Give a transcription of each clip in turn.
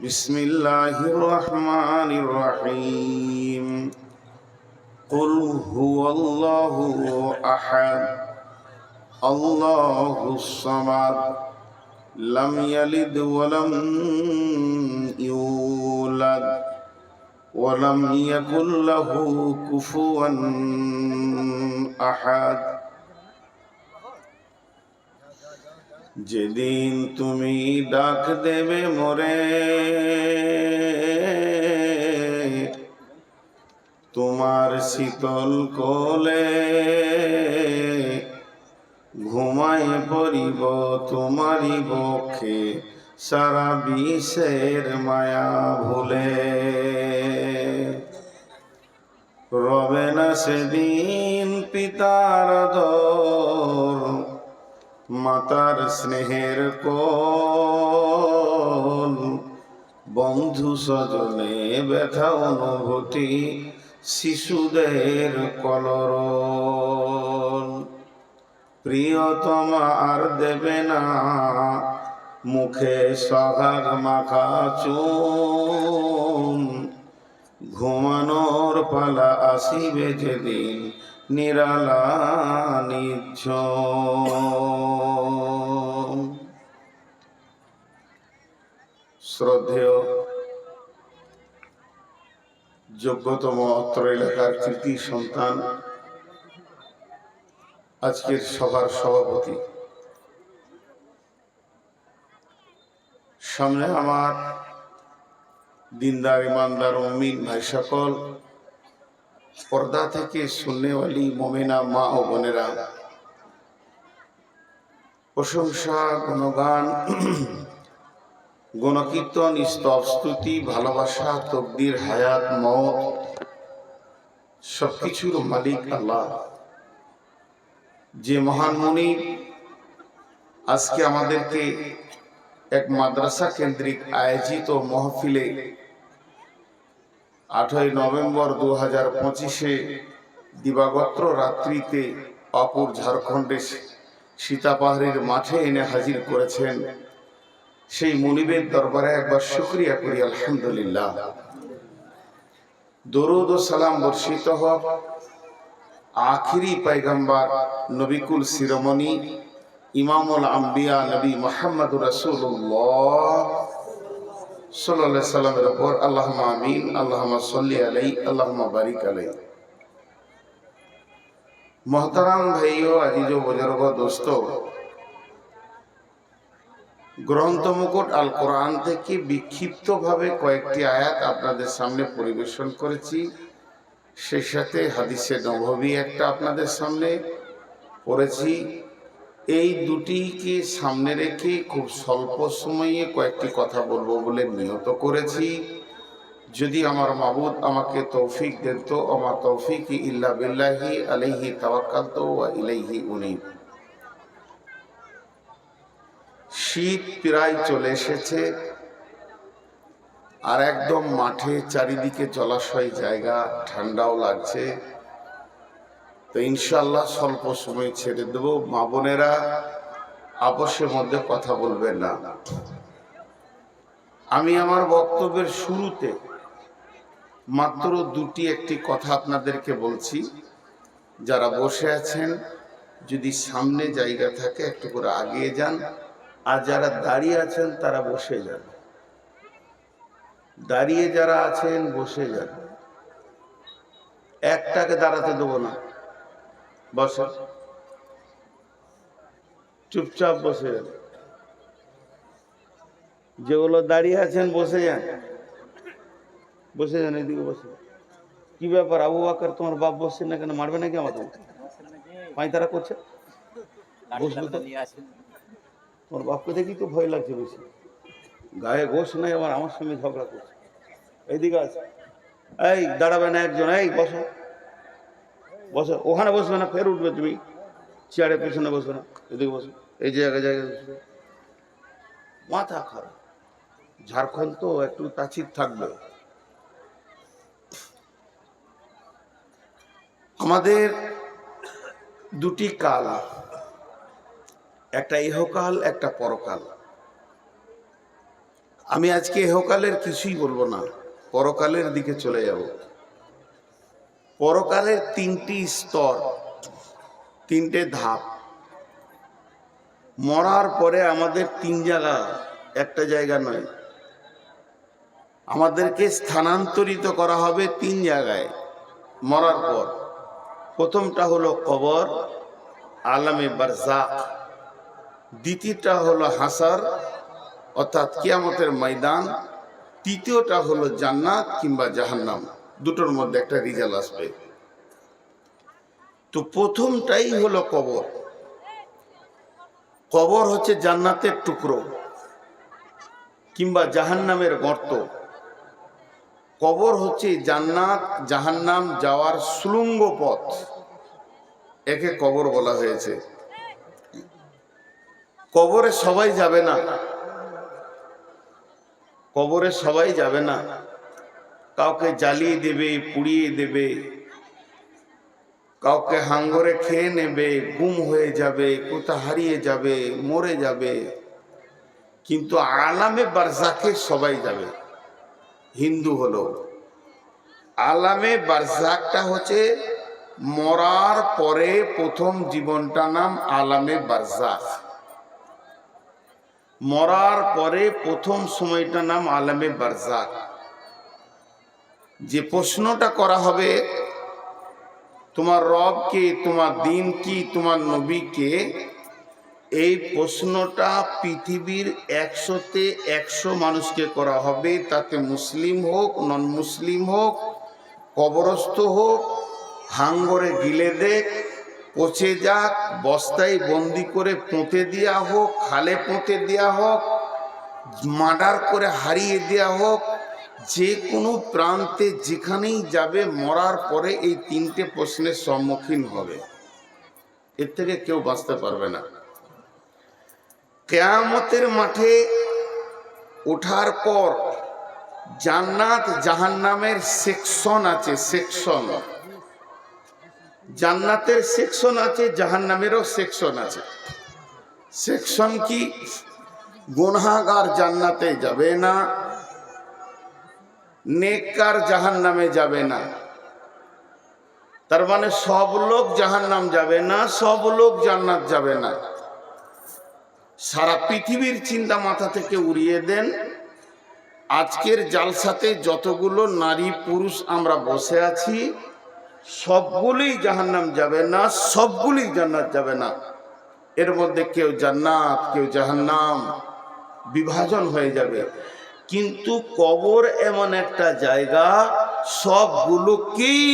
بسم الله الرحمن الرحيم قل هو الله أحد الله الصمد لم يلد ولم يولد ولم يكن له كفوا أحد যেদিন তুমি ডাক দেবে মোরে তোমার শীতল কোলে ঘুমায় পড়িব তোমারই বক্ষে সারা বিশ্বের মায়া ভুলে রবে না সেদিন পিতার আদর মাতার স্নেহের কোল বন্ধু স্বজনে ব্যথা অনুভূতি শিশুদের কলরল প্রিয়তমা আর দেবে না মুখে সঘাগ মাখা চুম ঘুমানোর পালা আসিবে যেদিন নিরালা নিঝুম। শ্রদ্ধেয় যোগ্যতম অত্র এলাকার কৃতি সন্তান, আজকের সভার সভাপতি, সামনে আমার দিনদার ইমানদার মুমিন ভাই সকল, পর্দা থেকে শুননেওয়ালি মোমেনা মা ও বোনেরা, প্রশংসা গুণগান গণকীর্তন স্তব স্তুতি ভালোবাসা তকদির হায়াত মওত সবকিছুর মালিক আল্লাহ, যে মহান মুনি আজকে আমাদেরকে এক মাদ্রাসা কেন্দ্রিক আয়োজিত মহফিলে 8ই নভেম্বর 2025 দিবাগত রাত্রিতে অপুর ঝাড়খণ্ডের সীতাপাহাড়ের মাঠে এনে হাজির করেছেন, সেই মুনিবের দরবারে একবার শুকরিয়া করি আলহামদুলিল্লাহ। দরুদ ও সালাম বর্ষিত হোক আখিরি পয়গম্বর নবিকুল শিরোমণি ইমামুল আম্বিয়া নবী মুহাম্মদুর রাসূলুল্লাহ সাল্লাল্লাহু আলাইহি সাল্লামের উপর। আল্লাহুম্মা আমিন, আল্লাহুম্মা সাল্লি আলাইহি, আল্লাহুম্মা বারিক আলাইহি। মোহতারাম ভাইও, আজিজ ও বুজুর্গ, দোস্ত, গ্রন্থ মুকুট আল কোরআন থেকে বিক্ষিপ্তভাবে কয়েকটি আয়াত আপনাদের সামনে পরিবেশন করেছি, সেই সাথে হাদিসে নববী একটা আপনাদের সামনে পড়েছি। এই দুটিকে সামনে রেখে খুব স্বল্প সময়ে কয়েকটি কথা বলবো বলে নিয়ত করেছি। যদি আমার মাবুদ আমাকে তৌফিক দেন তো আমার তৌফিক ইল্লা বিল্লাহি আলাইহি তাওয়াক্কালতু ওয়া ইলাইহি উনীব। শীত প্রায় চলে এসেছে, আর একদম মাঠে চারিদিকে জলাশয় জায়গা, ঠান্ডাও লাগছে। তো ইনশাআল্লাহ স্বল্প সময় ছেড়ে দেব। মা বোনেরা আপসের মধ্যে কথা বলবেন না। আমি আমার বক্তব্যের শুরুতে মাত্র একটি কথা আপনাদেরকে বলছি। যারা বসে আছেন, যদি সামনে জায়গা থাকে একটু করে আগিয়ে যান, আর যারা দাঁড়িয়ে আছেন তারা বসে যান। দাঁড়িয়ে যারা আছেন বসে যান, একটাকে দাঁড়াতে দেবো না। বসে চুপচাপ বসে যান। যেগুলো দাঁড়িয়ে আছেন বসে যান, বসে যান, এদিকে বসে। কি ব্যাপার আবু বকর, তোমার বাপ বসছে না কেন? মারবে নাকি আমাকে? পাঁয়তারা করছে, বসবে তো। তোমার বাপকে দেখি তো ভয় লাগছে বেশি, গায়ে গোশ নাই, আবার আমার সঙ্গে ঝগড়া করছে। এইদিকে আছে, এই দাঁড়াবে না একজন, এই বসো বসো। ওখানে বসবে না, ফের উঠবে তুমি, চেয়ারের পেছনে বসবে না, এদিকে বসো, এই জায়গায় বসবে। মাথা খারাপ। ঝাড়খণ্ড তো একটু তাচির থাকবে। আমাদের দুটি কাল, একটা ইহকাল একটা পরকাল। আমি আজকে ইহকালের কিছুই বলবো না, পরকালের দিকে চলে যাব। পরকালের তিনটি স্তর, তিনটে ধাপ। মরার পরে আমাদের তিন জায়গা, একটা জায়গা নয়, আমাদেরকে স্থানান্তরিত করা হবে তিন জায়গায় মরার পর। প্রথমটা হলো কবর, আলামে বারজাক। দ্বিতীয়টা হলো হাসার অর্থাৎ কিয়ামতের ময়দান। তৃতীয়টা হলো জান্নাত কিংবা জাহান্নাম, দুটোর মধ্যে একটা রিজাল্ট আসবে। তো প্রথমটাই হলো কবর। কবর হচ্ছে জান্নাতের টুকরো কিংবা জাহান্নামের গর্ত। কবর হচ্ছে জান্নাত জাহান্নাম যাওয়ার সুড়ঙ্গ পথ, একে কবর বলা হয়েছে। কবরে সবাই যাবে না, কবরে সবাই যাবে না। কাউকে জ্বালিয়ে দেবে, পুড়িয়ে দেবে, কাউকে হাঙ্গরে খেয়ে নেবে, গুম হয়ে যাবে, কোথাও হারিয়ে যাবে, মরে যাবে। কিন্তু আলামে বারজাকে সবাই যাবে। হিন্দু হলো, আলামে বারজাকটা হচ্ছে মরার পরে প্রথম জীবনটা, নাম আলামে বারজাক। মরার পরে প্রথম সময়টা নাম আলামে বারজাক। যে প্রশ্নটা করা হবে, তোমার রব কে, তোমার দিন কি, তোমার নবী কে, এই প্রশ্নটা পৃথিবীর 100-তে 100 মানুষকে করা হবে। তাতে মুসলিম হোক, নন মুসলিম হোক, কবরস্থ হোক, হাঙ্গরে গিলে দেখ, পচে যাক, বস্তায় বন্দি করে পুঁতে দেওয়া হোক, খালে পুঁতে দেওয়া হোক, মার্ডার করে হারিয়ে দেওয়া হোক, যে কোনো প্রান্তে যেখানেই যাবে, মরার পরে এই তিনটে প্রশ্নের সম্মুখীন হবে। এর থেকে কেউ বাঁচতে পারবে না। কিয়ামতের মাঠে ওঠার পর জান্নাত জাহান্নামের সেকশন আছে, সেকশন। জান্নাতের সেকশন আছে, জাহান্নামেরও সেকশন আছে। সেকশন কি? গুনাহগার জান্নাতে যাবে না, নেককার জাহান্নামে যাবে না। তার মানে সব লোক জাহান্নাম যাবে না, সব লোক জান্নাত যাবে না। সারা পৃথিবীর চিন্তা মাথা থেকে উড়িয়ে দেন। আজকের জালসাতে যতগুলো নারী পুরুষ আমরা বসে আছি, সবগুলোই জাহান্নাম যাবে না, সবগুলোই জান্নাত যাবে না। এর মধ্যে কেউ জান্নাত, কেউ জাহান্নাম, বিভাজন হয়ে যাবে। কিন্তু কবর এমন একটা জায়গা, সবগুলোকেই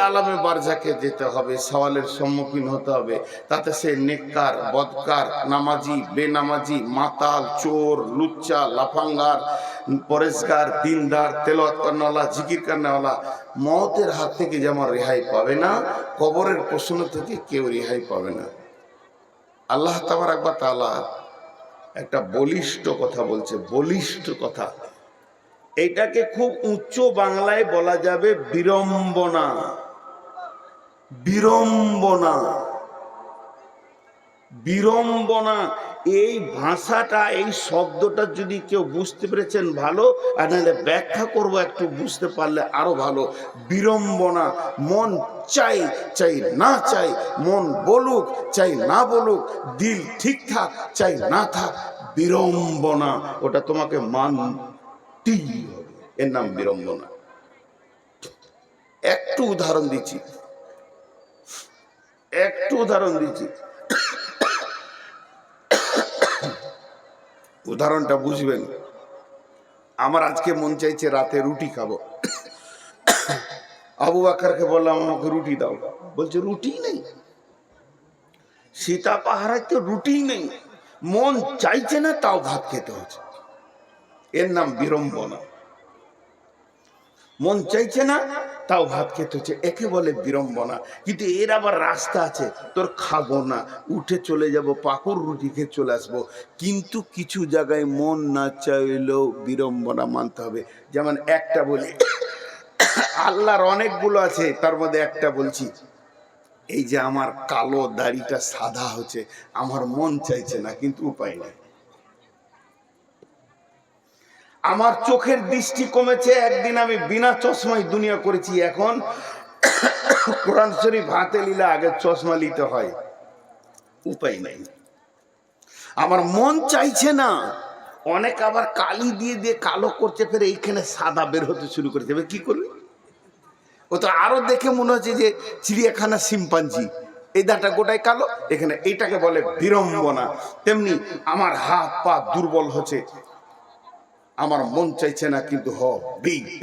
আলামে বারজাকে যেতে হবে, সওয়ালের সম্মুখীন হতে হবে। তাতে সে নেককার, বদকার, নামাজি, বেনামাজি, মাতাল, চোর, লুচ্চা, লাফাঙ্গার, পরেশগার, দিনদার, তেলাওয়াত করনেওয়ালা, জিকির করনেওয়ালা, মওতের হাত থেকে যেমন রেহাই পাবে না, কবরের প্রশ্ন থেকে কেউ রেহাই পাবে না। আল্লাহ তাবারক ওয়া তাআলা একটা বলিষ্ঠ কথা বলছে, বলিষ্ঠ কথা। এটাকে খুব উচ্চ বাংলায় বলা যাবে বিড়ম্বনা। বিড়ম্বনা, বিড়ম্বনা। এই ভাষাটা, এই শব্দটা যদি কেউ বুঝতে পেরেছেন ভালো, আর নাহলে ব্যাখ্যা করবো একটু, বুঝতে পারলে আরো ভালো। বিড়ম্বনা, মন চাই চাই না চাই, মন বলুক চাই না বলুক, দিল ঠিক থাক চাই না থাক, বিড়ম্বনা। ওটা তোমাকে মানতেই হবে, এর নাম বিড়ম্বনা। একটু উদাহরণ দিচ্ছি, একটু উদাহরণ দিচ্ছি, উদাহরণটা বুঝবেন। আমার আজকে মন চাইছে রাতে রুটি খাবো। আবু বকরকে বললাম আমাকে রুটি দাও, বলছে রুটি নেই। সীতা পাহাড়ে তো রুটি নেই, মন চাইছে না তাও ভাত খেতে হচ্ছে। এর নাম বিড়ম্বনা। মন চাইছে না তাও ভাত খেতে হচ্ছে, একে বলে বিড়ম্বনা। কিন্তু এর আবার রাস্তা আছে, তোর খাবো না, উঠে চলে যাব, পাকুর রুটি খেয়ে চলে আসবো। কিন্তু কিছু জায়গায় মন না চাইলেও বিড়ম্বনা মানতে হবে। যেমন একটা বলি, আল্লাহর অনেকগুলো আছে, তার মধ্যে একটা বলছি। এই যে আমার কালো দাড়িটা সাদা হচ্ছে, আমার মন চাইছে না, কিন্তু উপায় নেই। আমার চোখের দৃষ্টি কমেছে, একদিন আমি বিনা চশমায় দুনিয়া করেছি, এখন কোরআন শরীফ হাতে নিলে আগে চশমা নিতে হয়, উপায় নাই। আমার মন চাইছে না, অনেক আবার কালি দিয়ে দিয়ে কালো করছে, ফের এইখানে সাদা বের হতে শুরু করেছে, কি করবে? ও তো আরো দেখে মনে হচ্ছে যে চিড়িয়াখানা শিম্পাঞ্জি, এই দাঁটা গোটাই কালো, এখানে এইটাকে বলে বিড়ম্বনা। তেমনি আমার হাত পা দুর্বল হচ্ছে, আমার মন চাইছে না, কিন্তু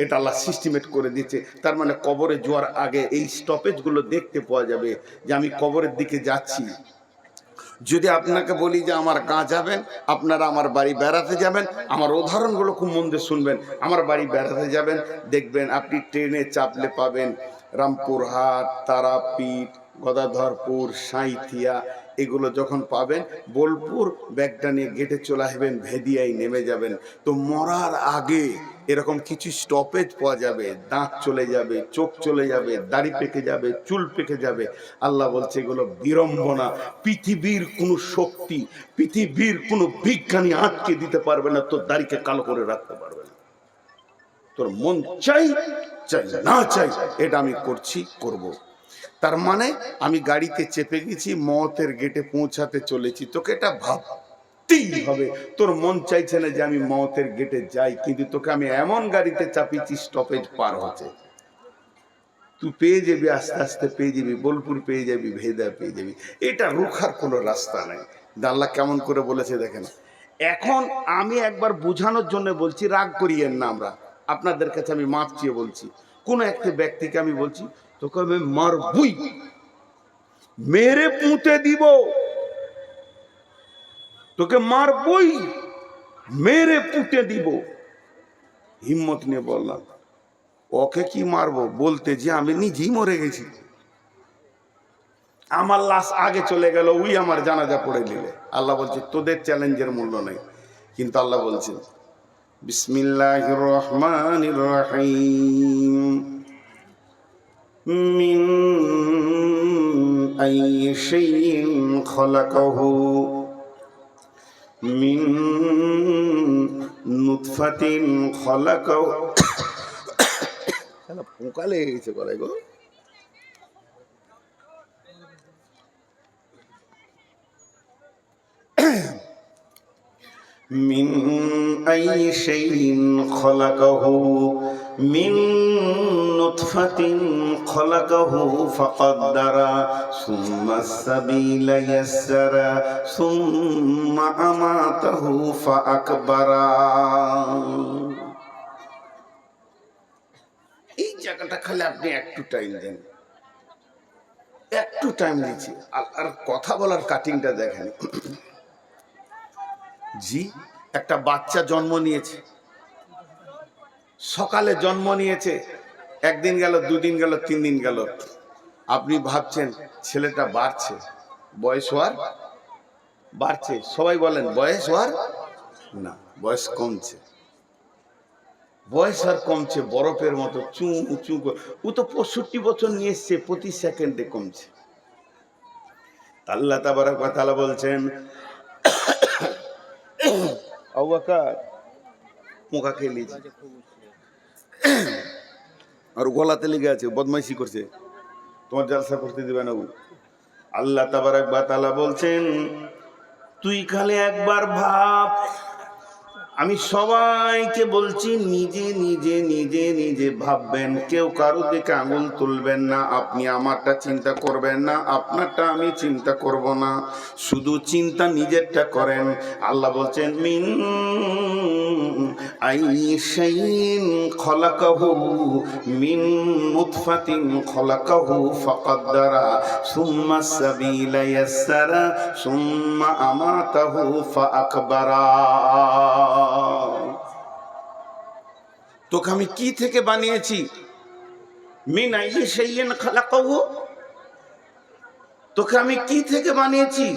এটা আল্লাহ সিস্টেমেট করে দিচ্ছে। তার মানে কবরে যাওয়ার আগে এই স্টপেজ গুলো দেখতে পাওয়া যাবে যে আমি কবরের দিকে যাচ্ছি। যদি আপনাকে বলি যে আমার গাঁ যাবেন, আপনারা আমার বাড়ি বেড়াতে যাবেন, আমার উদাহরণগুলো খুব মন দিয়ে শুনবেন। আমার বাড়ি বেড়াতে যাবেন, দেখবেন আপনি ট্রেনে চাপলে পাবেন রামপুরহাট, তারাপীঠ, গদাধরপুর, সাঁইথিয়া, এগুলো যখন পাবেন বোলপুর ব্যাগটা নিয়ে গেটে চলে আসবেন, ভেদিয়ায় নেমে যাবেন। তো মরার আগে এরকম কিছু স্টপেজ পাওয়া যাবে, দাঁত চলে যাবে, চোখ চলে যাবে, দাড়ি পেকে যাবে, চুল পেকে যাবে। আল্লাহ বলছে এগুলো বিড়ম্বনা। পৃথিবীর কোনো শক্তি, পৃথিবীর কোনো বিজ্ঞানী আটকে দিতে পারবে না, তোর দাড়িকে কালো করে রাখতে পারবে না। তোর মন চাই চাই না চাই, এটা আমি করছি, করব। তার মানে আমি গাড়িতে চেপে গেছি, মওতের গেটে পৌঁছাতে চলেছি, তোকে এটা ভাবতেই হবে। তোর মন চাইছে না যে আমি মওতের গেটে যাই, কিন্তু তোকে আমি এমন গাড়িতে চাপিয়েছি স্টপেজ পার হচ্ছে, তুই পেয়ে যাবি, আস্তে আস্তে পেয়ে যাবি, বোলপুর পেয়ে যাবি, ভেদা পেয়ে যাবি। এটা রুখার কোনো রাস্তা নাই। আল্লাহ কেমন করে বলেছে দেখেন। এখন আমি একবার বোঝানোর জন্য বলছি, রাগ করিয়েন না, আমরা আপনাদের কাছে আমি মাপ চেয়ে বলছি। কোন একটা ব্যক্তিকে আমি বলছি তোকে আমি মারবই, মেরে পুঁতে দিব, তোকে মারবই, মেরে পুঁতে দিব। হিম্মত নিয়ে বললাম, ওকে কি মারবো বলতে যে আমি নিজেই মরে গেছি, আমার লাশ আগে চলে গেল, ওই আমার জানাজা পড়ে নিলে। আল্লাহ বলছে তোদের চ্যালেঞ্জের মূল্য নেই। কিন্তু আল্লাহ বলছেন বিসমিল্লাহির রহমানির রহিম, মিন আইয়ি শাইইন খলাকাহু মিন নুতফাতিন খলাকাহু। পোকা লেগে গেছে গলায় গো। মিন আইয়ি শাইইন খলাকাহু মিন নুতফাতিন খলাকাহু ফাকাদ্দারা সুম্মা সাবিলা ইয়াসসারা সুম্মা আমাতাহু ফাআকবারা। এই জায়গাটা খালি আপনি একটু টাইম দেন, একটু টাইম দিচ্ছি। আর কথা বলার কাটিংটা দেখেন। জি, একটা বাচ্চা জন্ম নিয়েছে, সকালে জন্ম নিয়েছে, একদিন গেল, দুদিন গেল, 3 দিন গেল, আপনি ভাবছেন ছেলেটা বাড়ছে, বয়স হওয়ার বাড়ছে। সবাই বলেন বয়স হওয়ার না, বয়স কমছে, বয়স আর কমছে, বরফের মতো চু চু। ও তো 65 বছর নিয়ে এসছে, প্রতি সেকেন্ডে কমছে। আল্লাহ তাবারক ওয়া তাআলা বলছেন আবু বকর পোকা খেয়ে নিয়েছে আর গলাতে লেগে আছে, বদমাইশি করছে, তোমার জালসা করতে দিবে না। আল্লাহ তাবারক ওয়া তাআলা বলছেন তুই খালি একবার ভাব, আমি সবাইকে বলছি নিজে নিজে নিজে নিজে ভাববেন, কেউ কারো দিকে আঙুল তুলবেন না, আপনি আমারটা চিন্তা করবেন না, আপনারটা আমি চিন্তা করব না, শুধু চিন্তা নিজেরটা করেন। আল্লাহ বলছেন মিন আইয়ি শাইইন খলাকাহু মিন নুতফাতিন খলাকাহু ফাকাদ্দারা সুম্মা সাবিলা ইয়াসসারা সুম্মা আমাতাহু ফাআকবারা। তোকে আমি কি থেকে বানিয়েছি? মিন আইয়ি শাইইন খালাকাহু, তোকে আমি কি থেকে বানিয়েছি?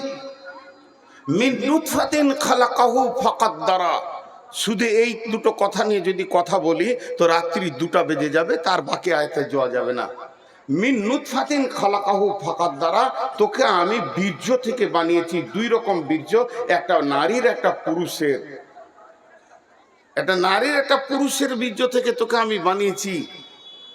মিন নুতফাতিন খালাকাহু ফাকাদ্দারা। শুধু এই দুটো কথা নিয়ে যদি কথা বলি তো রাত্রি 2টা বেজে যাবে, তার বাকি আয়াতে যাওয়া যাবে না। মিন নুতফাতিন খালাকাহু ফাকাদ্দারা, তোকে আমি বীর্য থেকে বানিয়েছি। 2 রকম বীর্য, একটা নারীর একটা পুরুষের। একটা নারীর একটা পুরুষের বীর্য থেকে তোকে আমি বানিয়েছি,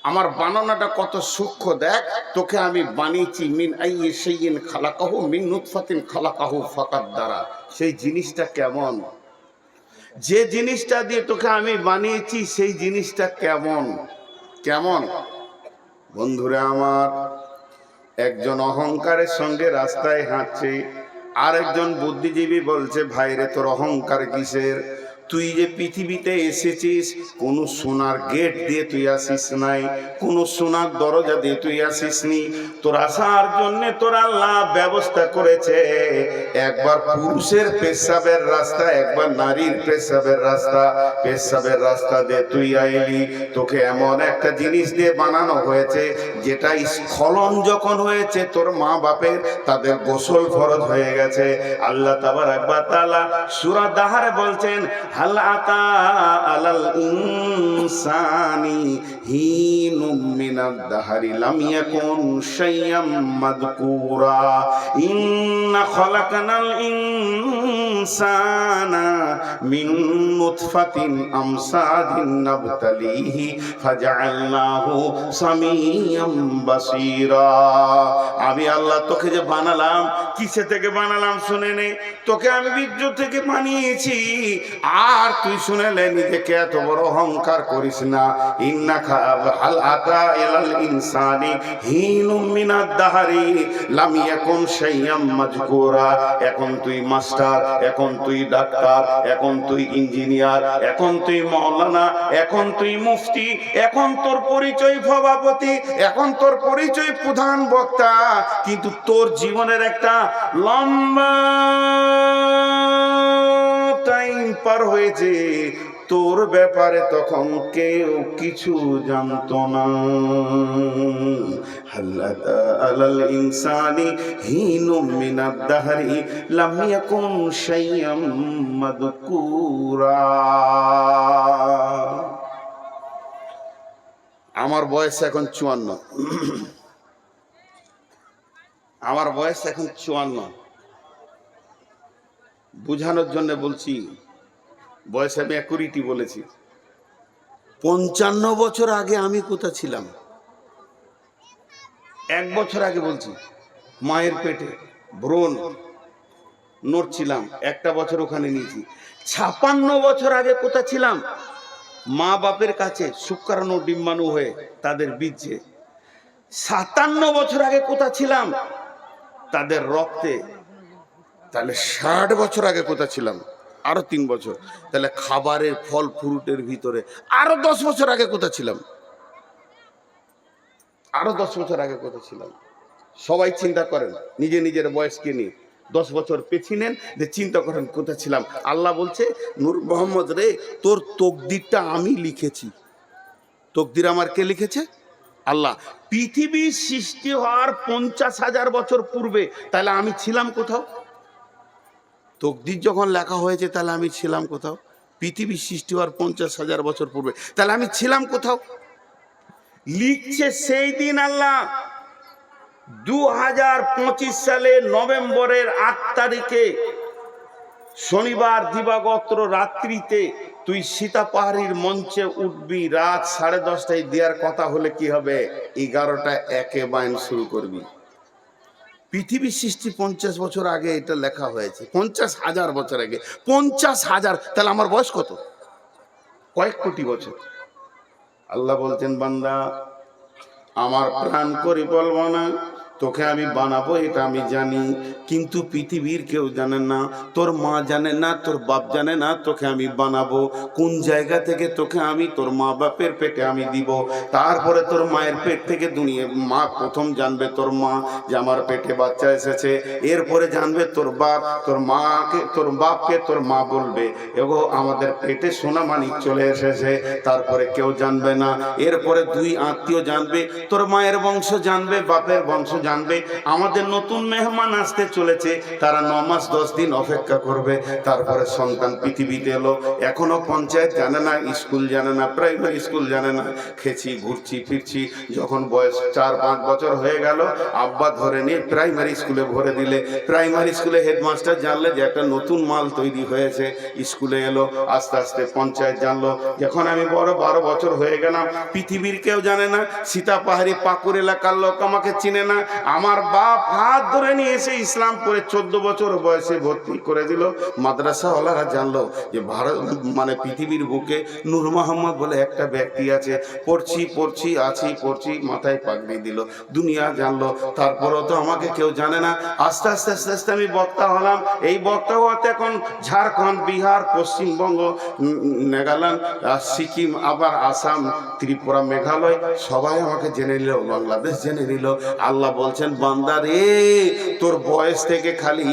আমার বানানোটা কত সূক্ষ্ম দেখ। তোকে আমি বানিয়েছি মিন আইয়ি শাইইন খালাকাহু মিন নুতফাতিন খালাকাহু ফাকাদ্দারা। সেই জিনিসটা কেমন, যে জিনিসটা দিয়ে তোকে আমি বানিয়েছি সেই জিনিসটা কেমন কেমন। বন্ধুরা আমার, একজন অহংকারের সঙ্গে রাস্তায় হাঁটছে, আর একজন বুদ্ধিজীবী বলছে, ভাইরে তোর অহংকার কিসের? তুই যে পৃথিবীতে এসেছিস কোন সোনার গেট দিয়ে তুই আসিস নাই, কোন সোনার দরজা দিয়ে তুই আসিস নি। তোর আসার জন্য তোর আল্লাহ ব্যবস্থা করেছে, একবার পুরুষের পেশাবের রাস্তা, একবার নারীর পেশাবের রাস্তা। পেশাবের রাস্তা দিয়ে তুই আইলি, তোকে এমন একটা জিনিস দিয়ে বানানো হয়েছে যেটা স্খলন যখন হয়েছে তোর মা বাপের, তাদের গোসল ফরজ হয়ে গেছে। আল্লাহ তাবারাক ওয়া তাআলা সূরা দাহরে বলছেন, হাল আতা আলাল ইনসানি হিনুম মিনাদ দাহরি লাম ইয়াকুন শাইয়াম মাযকুরা ইন্না খালাকনাল ইনসানা মিন নুতফাতিন আমসাদিন নাবতালিহি ফাজআলনাহু সামিয়াম বাসীরা। আমি আল্লাহ তোকে যে বানালাম, কিসে থেকে বানালাম শুনে নে। তোকে আমি বীর্য থেকে বানিয়েছি, আর তুই শুনেলে নিজেকে এত বড় অহংকার করিস না। ইন্নাকা হাল আতা ইলাল ইনসানি হিনুম মিনাদ দাহরি লাম ইয়াকুন শাইয়াম মাযকুরা। এখন তুই মাস্টার, এখন তুই ডাক্তার, এখন তুই ইঞ্জিনিয়ার, এখন তুই মাওলানা, এখন তুই মুফতি, এখন তোর পরিচয় সভাপতি, এখন তোর পরিচয় প্রধান বক্তা, কিন্তু তোর জীবনের একটা লম্বা টাইম পার হয়েছে, তোর ব্যাপারে তখন কেউ কিছু জানতো না। হাল্লাতা আলাল ইনসানি হিনুম মিনাদ দাহরি লাম ইয়াকুন শাইয়াম মাযকুরা। আমার বয়স এখন 54, আমার বয়স এখন 54। বুঝানোর জন্য বলছি, বয়স আমি অ্যাকুরেটই বলেছি। 55 বছর আগে আমি কোথায় ছিলাম? 1 বছর আগে বলছি, মায়ের পেটে ভ্রূণ নড়ছিলাম, 1টা বছর ওখানে নিয়েছি। 56 বছর আগে কোথায় ছিলাম? মা বাপের কাছে শুক্রাণু ডিম্বাণু হয়ে তাদের বীর্যে। 57 বছর আগে কোথায় ছিলাম? তাদের রক্তে। তাহলে 60 বছর আগে কোথায় ছিলাম? আরো 3 বছর। তাহলে খাবারের ফল ফ্রুটের ভিতরে আরো 10 বছর আগে কোথায় ছিলাম? আরো 10 বছর আগে কোথায় ছিলাম? সবাই চিন্তা করেন নিজে নিজের বয়সকে নিয়ে, 10 বছর পেছিয়ে নেন, যে চিন্তা করেন কোথায় ছিলাম। আল্লাহ বলছে, নূর মোহাম্মদ রে, তোর তকদিরটা আমি লিখেছি। তকদির আমার কে লিখেছে? আল্লাহ। পৃথিবীর সৃষ্টি হওয়ার 50,000 বছর পূর্বে তাহলে আমি ছিলাম কোথাও? তকদির যখন লেখা হয়েছে তাহলে আমি ছিলাম কোথাও? পৃথিবীর সৃষ্টি হওয়ার 50,000 বছর পূর্বে তাহলে আমি ছিলাম কোথাও? লিখছে সেই দিন আল্লাহ 2025 সালে নভেম্বরের 8 তারিখে শনিবার দিবাগত রাত্রিতে তুই সীতা পাহাড়ির মঞ্চে উঠবি, রাত 10:30টায় দেওয়ার কথা হলে কি হবে? 11টা একে বায়ন শুরু করবি। পৃথিবীর সৃষ্টি 50 বছর আগে এটা লেখা হয়েছে, 50,000 বছর আগে। 50,000, তাহলে আমার বয়স কত? কয়েক কোটি বছর। আল্লাহ বলছেন, বান্দা আমার প্রাণ করে বলবো না, তোকে আমি বানাবো এটা আমি জানি, কিন্তু পৃথিবীর কেউ জানে না, তোর মা জানে না, তোর বাপ জানে না তোকে আমি বানাবো। কোন জায়গা থেকে তোকে আমি তোর মা বাপের পেটে আমি দিব, তারপরে তোর মায়ের পেট থেকে দুনিয়া মা প্রথম জানবে তোর মা যে আমার পেটে বাচ্চা এসেছে, এরপরে জানবে তোর বাপ, তোর মাকে তোর বাপকে তোর মা বলবে এগো আমাদের পেটে সোনা মানিক চলে এসেছে, তারপরে কেউ জানবে না। এরপরে 2 আত্মীয় জানবে, তোর মায়ের বংশ জানবে, বাপের বংশ জানবে আমাদের নতুন মেহমান আসতে চলেছে, তারা 9 মাস 10 দিন অপেক্ষা করবে, তারপরে সন্তান পৃথিবীতে এলো। এখনো পঞ্চায়েত জানে না, স্কুল জানে না, প্রাইমারি স্কুল জানে না। খেছি, ঘুরছি ফিরছি, যখন বয়স 4-5 বছর হয়ে গেল, আব্বা ধরে নিয়ে প্রাইমারি স্কুলে ভরে দিলে। প্রাইমারি স্কুলে হেডমাস্টার জানলে যে একটা নতুন মাল তৈরি হয়েছে, স্কুলে এলো। আস্তে আস্তে পঞ্চায়েত জানলো। যখন আমি বড় 12 বছর হয়ে গেলাম, পৃথিবীর কেউ জানে না, সীতাপাহাড়ি পাকুড় এলাকার লোক আমাকে চিনে না। আমার বাপ হাত ধরে নিয়ে এসে ইসলামপুরে 14 বছর বয়সে ভর্তি করে দিল। মাদ্রাসাওয়ালারা জানলো যে ভারত মানে পৃথিবীর বুকে নূর মোহাম্মদ বলে একটা ব্যক্তি আছে। পড়ছি, মাথায় পাগড়ি দিল। দুনিয়া জানলো। তারপরেও তো আমাকে কেউ জানে না। আস্তে আস্তে আমি বক্তা হলাম। এই বক্তা হওয়াতে এখন ঝাড়খণ্ড, বিহার, পশ্চিমবঙ্গ, নাগাল্যান্ড, সিকিম, আবার আসাম, ত্রিপুরা, মেঘালয় সবাই আমাকে জেনে নিল, বাংলাদেশ জেনে নিল। আল্লাহ বলছেন, বান্দা রে, তোর বয়স থেকে খালি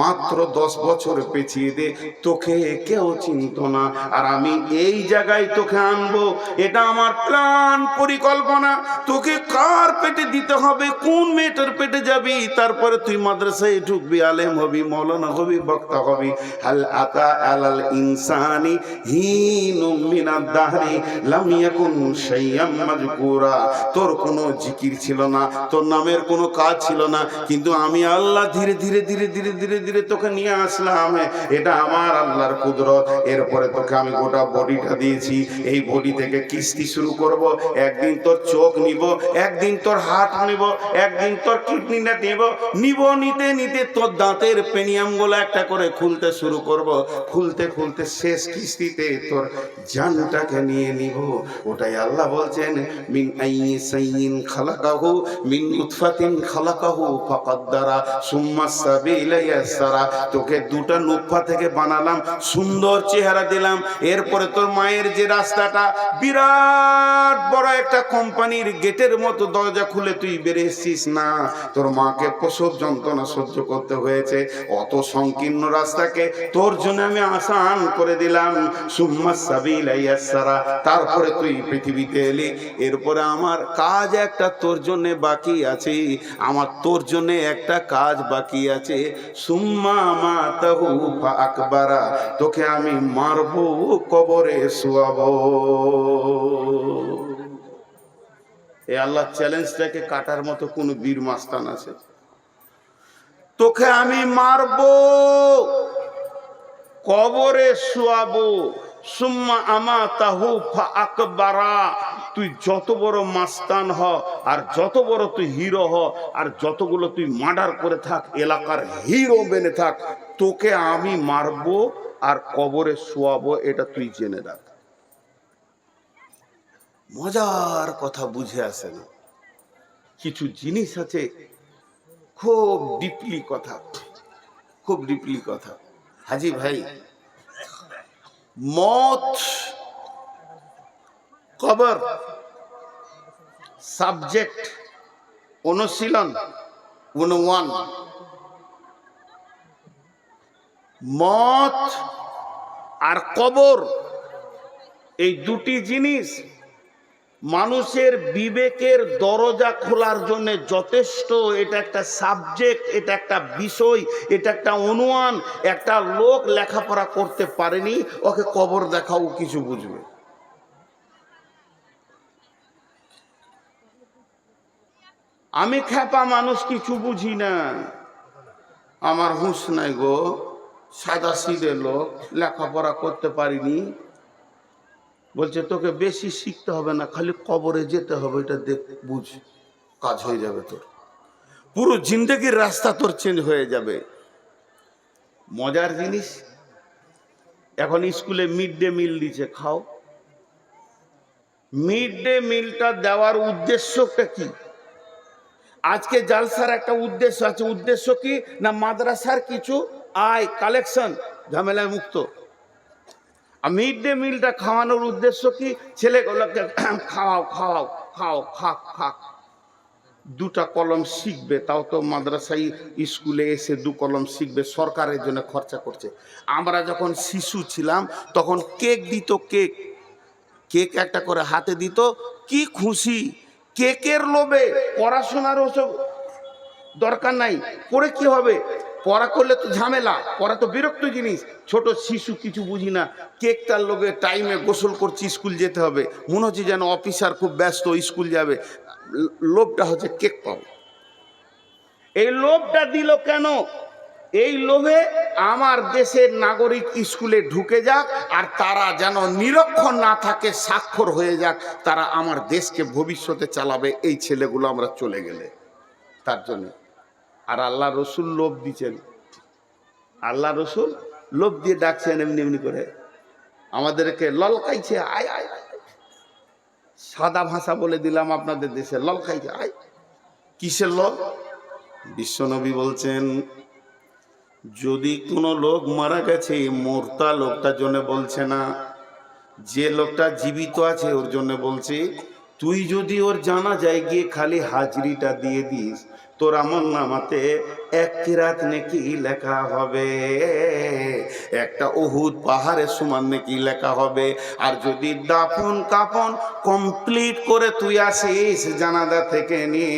মাত্র 10 বছর পেছিয়ে দে, তোকে কেউ চিনত না। আর আমি এই জায়গায় তোকে আনবো, এটা আমার প্ল্যান, পরিকল্পনা। তোকে কার পেটে দিতে হবে, কোন মেয়েটার পেটে যাবি, তারপরে তুই মাদ্রাসায় ঢুকবি, আলেম হবি, মৌলানা হবি, বক্তা হবি। হাল আতা আলাল ইনসানি হিনুম মিনাদ দাহরি লাম ইয়াকুন শাইয়াম মাযকুরা। তোর কোনো জিকির ছিল না, তোর নামের কোনো কাজ ছিল না, কিন্তু আমি আল্লাহ ধীরে ধীরে ধীরে ধীরে ধীরে ধীরে তোকে নিয়ে আসলাম। এটা আমার আল্লাহর কুদরত। এরপরে তোকে আমি গোটা বডিটা দিয়েছি। এই বডি থেকে কিস্তি শুরু করব। একদিন তোর চোখ নিব, একদিন তোর হাত নিব, একদিন তোর কিডনিটা নিব। নিতে নিতে তোর দাঁতের পেনিয়ামগুলো একটা করে খুলতে শুরু করব। খুলতে খুলতে শেষ কিস্তিতে তোর জানটাকে নিয়ে নিব। ওটাই আল্লাহ বলছেন, মিন আইয়িন খালাকাহু মিন নুতফাতিন খালাকাহু ফাকাদ্দারা সুম্মা সাবিলা ইয়াসসারা। তোকে দুটা নুতফা থেকে বানালাম, সুন্দর চেহারা দিলাম। এরপরে তোর মায়ের যে রাস্তাটা, বিরাট বড় একটা কোম্পানির গেটের মতো দরজা খুলে তুই বেরিয়েছিস না, তোর মাকে প্রসব যন্ত্রণা সহ্য করতে হয়েছে। অত সংকীর্ণ রাস্তাকে তোর জন্য আমি আসান করে দিলাম। সুম্মা সাবিলা ইয়াসসারা। তারপরে তুই পৃথিবীতে এলি। এরপরে আমার কাজ একটা তোর জন্য বাকি আছে, আমার তোর জন্য একটা কাজ বাকি আছে। সুম্মা মাতাহু ফাআকবারা। তোকে আমি মারবো, কবরে শুয়াবো। এই আল্লাহ চ্যালেঞ্জটাকে কাটার মতো কোন বীর মাস্তান আছে? তোকে আমি মারবো, কবরে শুয়াবো। সুম্মা আমাতাহু ফাআকবারা। তুই যত বড় মাস্তান হ, আর যত বড় তুই হিরো হ, আর যতগুলো তুই মার্ডার করে থাক, এলাকার হিরো বেনে থাক, তোকে আমি মারবো আর কবরে শোয়াবো, এটা তুই জেনে রাখ। মজার কথা বুঝে আসে না। কিছু জিনিস আছে খুব ডিপলি কথা, খুব ডিপলি কথা। হাজি ভাই, মত, কবর, সাবজেক্ট, অনুশীলন 101। মত আর কবর, এই দুটি জিনিস মানুষের বিবেকের দরজা খোলার জন্য যথেষ্ট। এটা একটা সাবজেক্ট, এটা একটা বিষয়, এটা একটা অনুমান। একটা লোক লেখাপড়া করতে পারেনি, ওকে কবর দেখাও কিছু বুঝবে। আমি খ্যাপা মানুষ, কিছু বুঝি না, আমার হুঁশ নাই গো, সাদা সিধে লোক, লেখাপড়া করতে পারিনি। বলছে তোকে বেশি শিখতে হবে না, খালি কবরে যেতে হবে, এটা দেখ, বুঝ, কাজ হয়ে যাবে তোর। পুরো জিন্দগির রাস্তা তোর চেঞ্জ হয়ে যাবে। মজার জিনিস, এখন স্কুলে মিড ডে মিল দিচ্ছে, খাও। মিড ডে মিলটা দেওয়ার উদ্দেশ্যটা কি? আজকে জালসার একটা উদ্দেশ্য আছে। উদ্দেশ্য কি না, মাদ্রাসার কিছু আয় কালেকশন, ঝামেলায় মুক্ত। আর মিড ডে মিলটা খাওয়ানোর উদ্দেশ্য কি? ছেলেগুলোকে খাওয়াও খাওয়াও খাও, খাক খাক। দুটা কলম শিখবে, তাও তো মাদ্রাসায় স্কুলে এসে 2 কলম শিখবে, সরকারের জন্য খরচা করছে। আমরা যখন শিশু ছিলাম তখন কেক দিত, কেক কেক একটা করে হাতে দিত, কি খুশি। কেকের লোভে পড়াশোনার ওসব দরকার নাই। পরে কি হবে? পড়া করলে তো ঝামেলা, পড়া তো বিরক্ত জিনিস। ছোট শিশু কিছু বুঝি না, কেকটার লোকে টাইমে গোসল করছি, স্কুল যেতে হবে, মনে হচ্ছে যেন অফিসার খুব ব্যস্ত, স্কুল যাবে। লোভটা হচ্ছে কেক পাবো। এই লোভটা দিল কেন? এই লোভে আমার দেশের নাগরিক স্কুলে ঢুকে যাক, আর তারা যেন নিরক্ষর না থাকে, স্বাক্ষর হয়ে যাক, তারা আমার দেশকে ভবিষ্যতে চালাবে এই ছেলেগুলো আমরা চলে গেলে, তার জন্য। আর আল্লাহ রসুল লোভ দিচ্ছেন, আল্লাহ রসুল লোভ দিয়ে ডাকছেন এমনি এমনি করে, আমাদেরকে ললকাইছে, আয় আয়। সাদা ভাষা বলে দিলাম আপনাদের দেশে, ললকাইছে, আয়। কিসের লোভ? বিশ্বনবী বলছেন, যদি কোনো লোক মারা গেছে, মরতা লোকটার জন্য বলছে না, যে লোকটা জীবিত আছে ওর জন্য বলছে। তুই যদি ওর জানা যায় গিয়ে খালি হাজরিটা দিয়ে দিস, তোর আমলনামাতে এক কিরাত নেকি লেখা হবে, একটা উহুদ পাহাড়ের সমান নেকি লেখা হবে। আর যদি দাফন কাফন কমপ্লিট করে তুই আসিস জানাজা থেকে নিয়ে,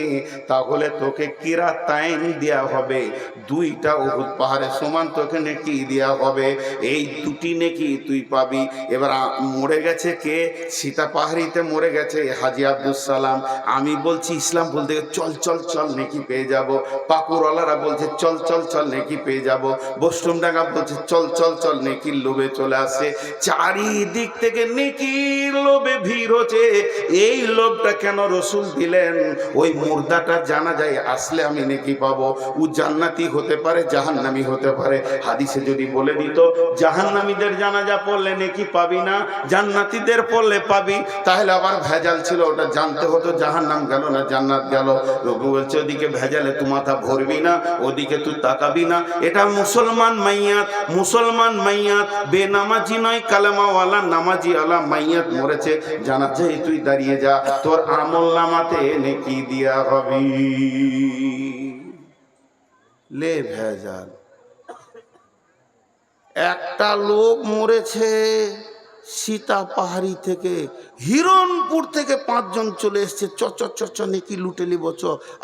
তাহলে তোকে কিরাত তাইন দেওয়া হবে, দুইটা উহুদ পাহাড়ের সমান তোকে নেকি দেওয়া হবে। এই দুটি নেকি তুই পাবি। এবার মরে গেছে কে? সীতা পাহাড়িতে মরে গেছে হাজী আব্দুল সালাম। আমি বলছি ইসলাম বলতে চল চল চল নেকি পেয়ে যাব। পাকুরওয়ালারা বলছে চল চল চল নেকি পেয়ে যাব। বৈষ্ণবডাঙ্গা বলছে চল চল চল নেকির লোভে চলে আসে। চারিদিক থেকে নেকির লোভে ভিড় হচ্ছে। এই লোভটা কেন রসুল দিলেন? ওই মুর্দাটা জানা যায় আসলে আমি নেকি পাবো। ও জান্নাতি হতে পারে, জাহান্নামী হতে পারে। হাদিসে যদি বলে দিত জাহান্নামীদের জানাজা পড়লে নেকি পাবি না, জান্নাতীদের পড়লে পাবি, তাহলে আবার ভেজাল ছিল, ওটা জানতে হতো জাহান্নাম গেল না জান্নাত গেল। রঘু বলছে ওদিকে ভেজালে তুই মাথা ভরবি না, ওদিকে তুই তাকাবি না। এটা মুসলমান মাইয়াত, মুসলমান মাইয়াত, বেনামাজি নয়, কালেমাওয়ালা নামাজি আলা মাইয়াত মরেছে, জানাজায় তুই দাঁড়িয়ে যা, তোর আমল নামাতে নেকি দিয়া হবি। লে ভেজাল। একটা লোক মরেছে সীতা পাহাড়ি থেকে, হিরণপুর থেকে 5 জন চলে এসছে, চ নেকি লুটে নিব,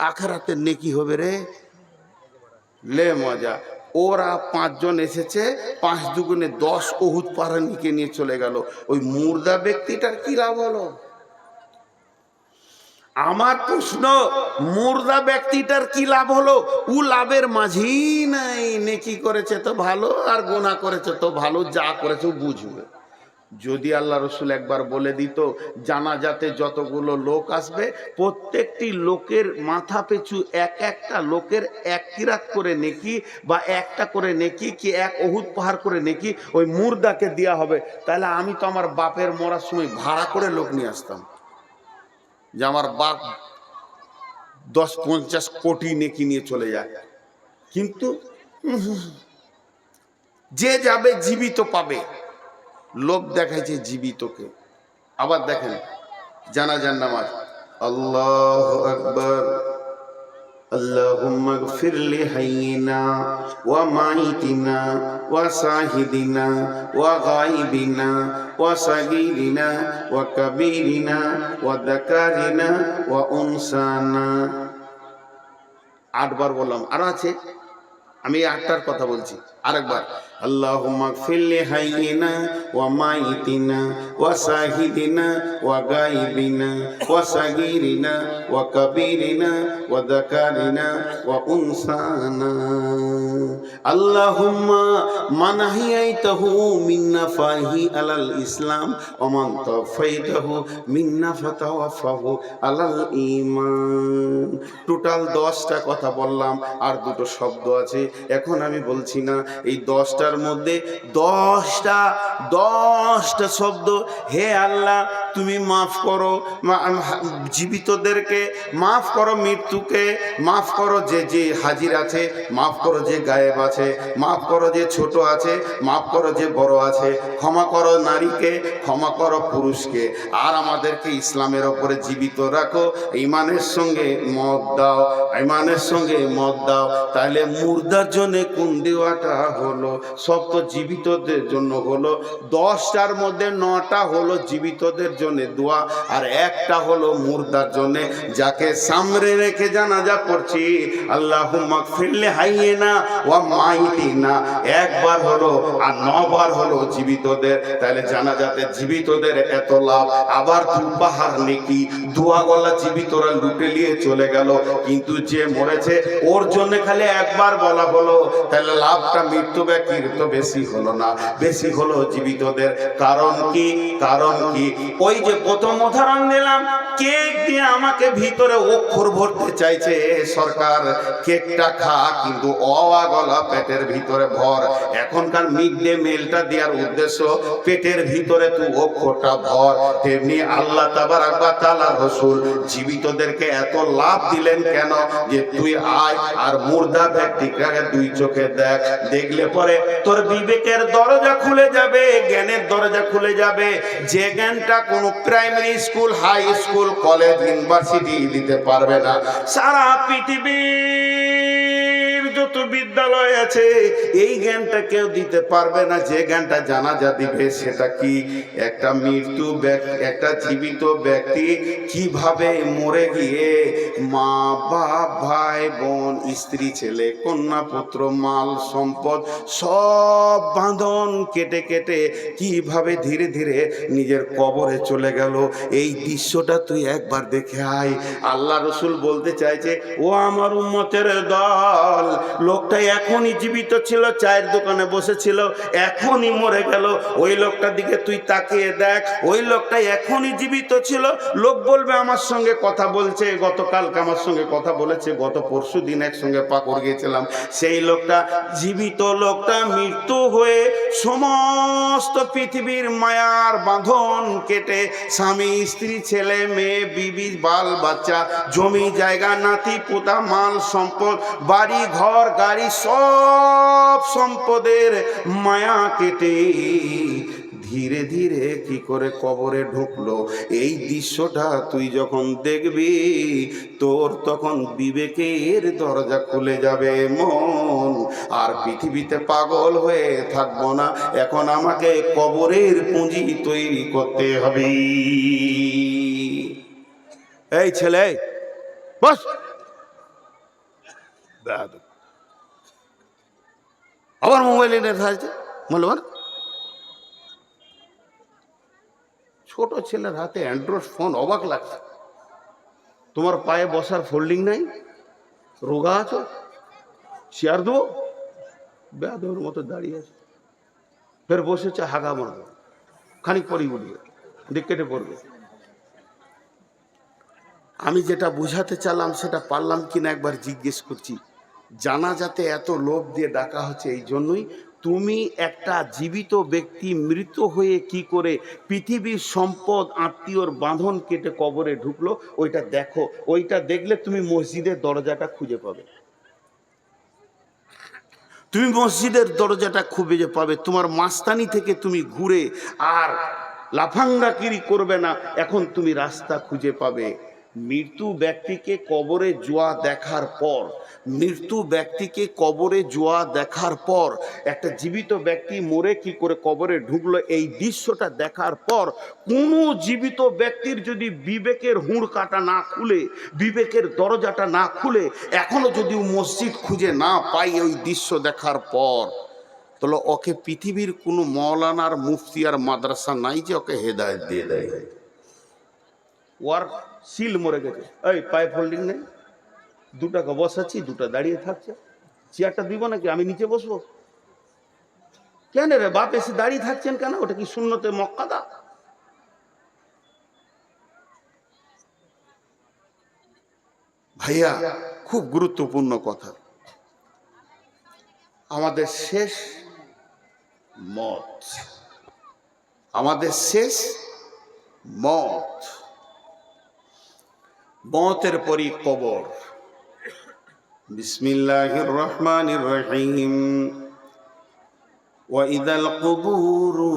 আখেরাতে নেকি হবে রে। লে মজা। ওরা 5 জন এসেছে, 5 দুগুণে 10 উহুদ পাহাড়িকে নিয়ে চলে গেল। ওই মুর্দা ব্যক্তিটার কি লাভ হলো? আমার প্রশ্ন, মুর্দা ব্যক্তিটার কি লাভ হলো? ও লাভের মাঝেই নাই। নেকি করেছে তো ভালো, আর গুনাহ করেছে তো ভালো, যা করেছে বুঝবে। যদি আল্লাহ রসুল একবার বলে দিত জানাজাতে যতগুলো লোক আসবে, প্রত্যেকটি লোকের মাথা পিছু একটা লোকের 1 কিরাত করে নেকি, বা একটা করে নেকি, কি 1 উহুদ পাহাড় করে নেকি ওই মুর্দাকে দেওয়া হবে, তাহলে আমি তো আমার বাপের মরার সময় ভাড়া করে লোক নিয়ে আসতাম, যে আমার বাপ 10-50 কোটি নেকি নিয়ে চলে যায়। কিন্তু যে যাবে জীবিত পাবে, লোক দেখাইছে জীবিতকে। আবার দেখেন জানাজার নামাজ, আল্লাহু আকবার, আল্লাহুম্মা গফির লি হাইয়িনা ওয়া মাইতিনা ওয়া শাহিদিনা ওয়া গায়িবিনা ওয়া সাগীরিনা ওয়া কাবীরিনা ওয়া যাকারিনা ওয়া উনসানা। 8 বার বললাম, আর আছে, আমি 8টার কথা বলছি আরেকবার। আল্লাহুম্মা গফির লি হাইয়িনা ওয়া মাইতিনা ওয়া শাহিদিনা ওয়া গায়িবিনা ওয়া সাগীরিনা ওয়া কাবীরিনা ওয়া যাকারিনা ওয়া উনসানা। আল্লাহুম্মা মান আহইয়াইতাহু মিন্না ফাহি আলাল ইসলাম ওয়া মান তাওফাইতাহু মিন্না ফাতাওয়াফাহু আলাল ঈমান। টোটাল 10টা কথা বললাম, আর 2টো শব্দ আছে, এখন আমি বলছি না। এই 10টার মধ্যে 10টা শব্দ, হে আল্লাহ তুমি মাফ করো জীবিতদেরকে, মাফ করো মৃত্যুকে, মাফ করো যে যে হাজির আছে, মাফ করো যে গায়েব আছে, মাফ করো যে ছোট আছে, মাফ করো যে বড় আছে, ক্ষমা করো নারীকে, ক্ষমা করো পুরুষকে, আর আমাদেরকে ইসলামের ওপরে জীবিত রাখো, ঈমানের সঙ্গে মত দাও, ঈমানের সঙ্গে মত দাও। তাহলে মুর্দার জন্য কোন দেওয়াটা হলো? সব তো জীবিতদের জন্য হলো। 10টার মধ্যে 9টা হলো জীবিতদের জন্য। জন্য দোয়া, আর একটা হলো মুর্দার জন্য, যাকে সামনে রেখে জানাজা পড়ছি আল্লাহুম্মা গফিরলি হাইয়িনা ওয়া মাইতিনা, একবার হলো আর 9 বার হলো জীবিতদের। তাহলে জানাজাতে জীবিতদের এত লাভ, আবার 2 পাহাড় নেকি। দোয়া গলা জীবিতরা লুটে নিয়ে চলে গেল, কিন্তু যে মরেছে ওর জন্য খালি একবার বলা হলো, তাহলে লাভটা মৃত্যু ব্যক্তির তো বেশি হলো না, বেশি হলো জীবিতদের। কারণ কি? কারণ কি? ওই যে প্রথম উদাহরণ দিলাম, কেক দিয়ে আমাকে ভিতরে অক্ষর ভরতে চাইছে সরকার, কেকটা খা কিন্তু অওয়া গলা পেটের ভিতরে ভর। এখনকার মিড ডে মিলটা দেওয়ার উদ্দেশ্য পেটের ভিতরে তুই অক্ষরটা ভর। তেমনি আল্লাহ তাবারক ওয়া তাআলা রাসূল জীবিতদেরকে এত লাভ দিলেন কেন? যে তুই আয় আর মুর্দা ব্যক্তিকে 2 চোখে দেখ, দেখলে পরে তোর বিবেকের দরজা খুলে যাবে, জ্ঞানের দরজা খুলে যাবে, যে জ্ঞানটা কোনো primary school, high school, college, university দিতে পারবে না। সারা পৃথিবীর যত বিদ্যালয় আছে এই জ্ঞানটা কেউ দিতে পারবে না। যে জ্ঞানটা জানাজা দিবে সেটা কি? একটা মৃত্যু ব্যক্তি, একটা জীবিত ব্যক্তি কিভাবে মরে গিয়ে মা বাপ, ভাই বোন, স্ত্রী, ছেলে, কন্যা, পুত্র, মাল সম্পদ সব বাঁধন কেটে কেটে কিভাবে ধীরে ধীরে নিজের কবরে চলে গেল, এই দৃশ্যটা তুই একবার দেখে আয়। আল্লাহ রসুল বলতে চাইছে, ও আমার উম্মতের দল, লোকটা এখনই জীবিত ছিল, চায়ের দোকানে বসেছিল, এখনই মরে গেল। ওই লোকটার দিকে তুই তাকিয়ে দেখ, ওই লোকটা এখনই জীবিত ছিল। লোক বলবে আমার সঙ্গে কথা বলছে, গতকালকে আমার সঙ্গে কথা বলেছে, গত পরশু দিন একসঙ্গে পাকড় গিয়েছিলাম। সেই লোকটা জীবিত, লোকটা মৃত্যু হয়ে সমস্ত পৃথিবীর মায়ার বাঁধন কেটে স্বামী, স্ত্রী, ছেলে, মেয়ে, বিবি, বাল বাচ্চা, জমি জায়গা, নাতি পোতা, মাল সম্পদ, বাড়ি ঘর গাড়ি, সব সম্পদের মায়া কেটে ধীরে ধীরে কি করে কবরে ঢুকলো। এই দৃশ্যটা তুই যখন দেখবি তোর তখন বিবেকের দরজা খুলে যাবে মন, আর পৃথিবীতে পাগল হয়ে থাকবো না। এখন আমাকে কবরের পুঁজি তৈরি করতে হবে। এই ছেলে বস, আবার মোবাইল এনে থাকছে বলবার। ছোট ছেলের হাতে অ্যান্ড্রয়েড ফোন, অবাক লাগছে। তোমার পায়ে বসার ফোল্ডিং নাই, রোগা আছো, চেয়ার দেবো, বেয়াদবের মতো দাঁড়িয়ে আছে, ফের বসেছে হাগা মারবে, খানিক পরেই উঠবে, দিক কেটে পড়বে। আমি যেটা বুঝাতে চাইলাম সেটা পারলাম কিনা একবার জিজ্ঞেস করছি। জানাজাতে এত লোভ দিয়ে ডাকা হচ্ছে এই জন্যই, তুমি একটা জীবিত ব্যক্তি মৃত হয়ে কি করে পৃথিবীর সম্পদ, আত্মীয়র বাঁধন কেটে কবরে ঢুকলো, ওইটা দেখো। ওইটা দেখলে তুমি মসজিদের দরজাটা খুঁজে পাবে, তুমি মসজিদের দরজাটা খুঁজে পাবে। তোমার মাস্তানি থেকে তুমি ঘুরে আর লাফাঙ্গাকিরি করবে না, এখন তুমি রাস্তা খুঁজে পাবে। মৃত্যু ব্যক্তিকে কবরে জোয়া দেখার পর, মৃত্যু ব্যক্তিকে কবরে জোয়া দেখার পর, একটা জীবিত ব্যক্তি মরে কি করে কবরে ঢুকলো, এই দৃশ্যটা দেখার পর কোনো জীবিত ব্যক্তির যদি বিবেকের হুঁড় কাটা না খুলে, বিবেকের দরজাটা না খুলে, এখনো যদি মসজিদ খুঁজে না পাই ওই দৃশ্য দেখার পর, তাহলে ওকে পৃথিবীর কোনো মৌলানার, মুফতি আর মাদ্রাসা নাই যে ওকে হেদায়েত দিয়ে দেয়। ওয়ার সিল মরে গেছে, এই পায়ে ফোল্ডিং নেই, 2 টাকা বসাচ্ছি, 2টা দাঁড়িয়ে থাকছে, চেয়ারটা দিব নাকি, আমি নিচে বসবো কেন রে বাপ? এসে দাঁড়িয়ে থাকছেন কেন? ওটা কি সুন্নতে মুআক্কাদা? ভাইয়া খুব গুরুত্বপূর্ণ কথা। আমাদের শেষ মত, আমাদের শেষ মত, মতের পরই কবর। বিসমিল্লাহির রহমানির রহিম। ওয়া ইযাল কুবুরু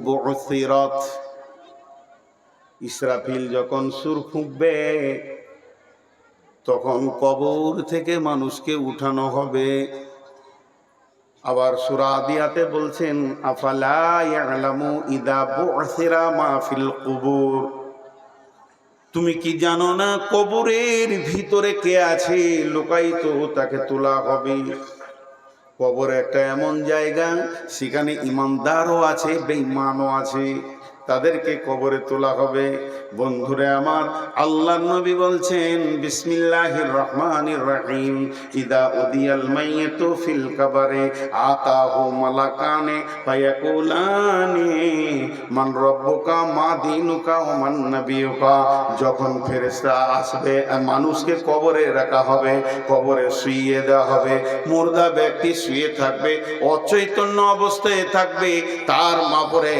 বু'থিরাত। ইসরাফিল যখন সুর ফুঁকবে তখন কবর থেকে মানুষকে উঠানো হবে। আবার সূরা আদিয়াতে বলছেন আফালা ইয়ালামু ইদা বু'সিরা মা ফিল কুবুর, তুমি কি জানো না কবরের ভিতরে কে আছে লুকায়িত, তাকে তোলা হবে। কবর একটা এমন জায়গা, সেখানে ইমানদারও আছে বেঈমানও আছে, তাদেরকে কবরে তোলা হবে। বন্ধুরে আমার, আল্লাহর নবী বলছেন বিসমিল্লাহির রহমানির রহিম, ইদা উদিয়াল মাইয়িতু ফিল কবরে আতাহু মালাকানে ফায়াকুলানি মান রব্বুকা মা দীনুকা ওয়া মান নাবিয়ুকা। যখন ফেরেশতা আসবে, মানুষকে কবরে রাখা হবে, কবরে শুইয়ে দেওয়া হবে। মুর্দা ব্যক্তি শুয়ে থাকবে, অচৈতন্য অবস্থায় থাকবে, তার মাপরে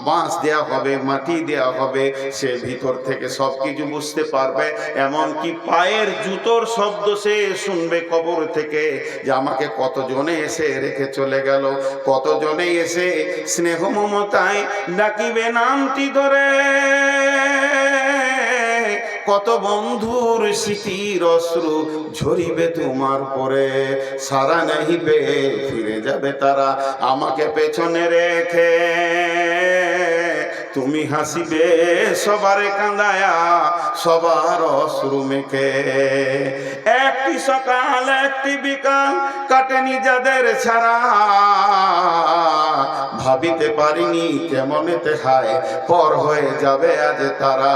বাঁশ দেওয়া হবে, মাটি দেওয়া হবে, সে ভিতর থেকে সবকিছু বুঝতে পারবে। এমনকি পায়ের জুতোর শব্দ সে শুনবে কবর থেকে, যে আমাকে কতজনে এসে রেখে চলে গেল, কতজনে এসে স্নেহ মমতায় ডাকিবে নামটি ধরে, কত বন্ধুর স্মৃতির অশ্রু ঝরিবে তোমার পরে, সারা নাহিবে ফিরে যাবে তারা আমাকে পেছনে রেখে। তুমি হাসিবে সবারে কাঁদায়া, সবার অশ্রু মেখে। একটি সকাল একটি বিকাল কাটেনি যাদের ছাড়া, ভাবিতে পারিনি কেমনেতে হায় পর হয়ে যাবে আজ তারা।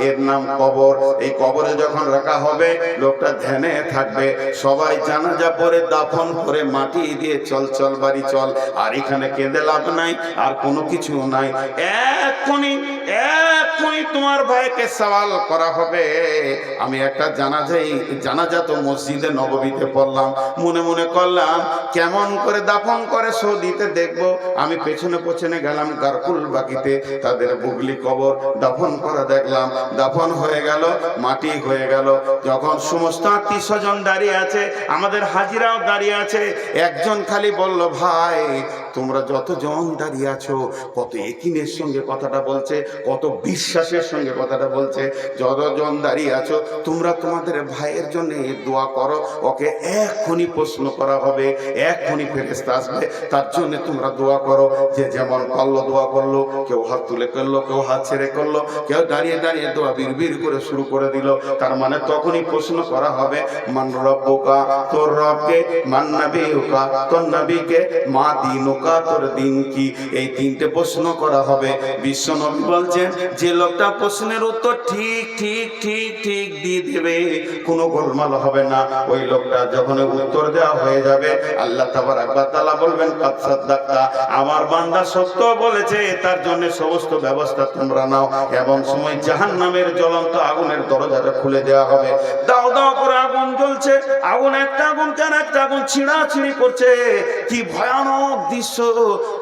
এর নাম কবর। এই কবরে যখন রাখা হবে, লোকটা ধ্যানে থাকবে, সবাই জানাজা পরে দাফন করে মাটি দিয়ে চল চল বাড়ি চল, আর এখানে কেঁদে লাভ নাই, আর কোনো কিছু নাই। এক্ষুনি তোমার ভাইকে সওয়াল করা হবে। আমি একটা জানাজা তো মসজিদে নববীতে পড়লাম, মনে মনে করলাম কেমন করে দাফন করে সৌদিতে দেখবো। আমি পেছনে পেছনে গেলাম গারকুল বাকিতে, তাদের বুগলি কবর দাফন করা দেখলাম। দাফন হয়ে গেল, মাটি হয়ে গেল। যখন সমস্ত আত্মীয় স্বজন দাঁড়িয়ে আছে, আমাদের হাজিরাও দাঁড়িয়ে আছে, একজন খালি বলল, ভাই তোমরা যতজন দাঁড়িয়ে আছো, কত একিনের সঙ্গে কথাটা বলছে, কত বিশ্বাসের সঙ্গে কথাটা বলছে। যতজন দাঁড়িয়ে আছো, তোমরা তোমাদের ভাইয়ের জন্য দোয়া করো, ওকে এক্ষুনি প্রশ্ন করা হবে, এক্ষুনি ফেরেশতা আসবে, তার জন্য তোমরা দোয়া করো। যে যেমন পারলো দোয়া করলো, কেউ হাত তুলে করলো, কেউ হাত ছেড়ে করলো, কেউ দাঁড়িয়ে দাঁড়িয়ে দোয়া বিড়বিড় করে শুরু করে দিল। তার মানে তখনই প্রশ্ন করা হবে, মান রব্বুকা, তোর রবকে, মান নাবিয়ুকা, তোর নবীকে, মা দীনুকা, তোর দিন কি। এই তিনটে প্রশ্ন করা হবে। বিশ্ব নবী বলছেন, যে লোকটা প্রশ্নের উত্তর ঠিক ঠিক ঠিক ঠিক দিয়ে দেবে, কোনো গোলমাল হবে না, ওই লোকটা যখন উত্তর দেওয়া হয়ে যাবে, আল্লাহ তাবারাক ওয়া তাআলা বলবেন, কাদ সাদ্দাকতা, আমার বান্দা সত্য বলেছে, তার জন্য সমস্ত ব্যবস্থা তোমরা নাও। এবং সময় জাহান্নামের জ্বলন্ত আগুনের দরজাটা খুলে দেওয়া হবে। দাও দাও করে আগুন জ্বলছে, আগুন একটা আগুন কেন একটা আগুন ছিঁড়াছিঁড়ি করছে। কি ভয়ানক দৃশ্য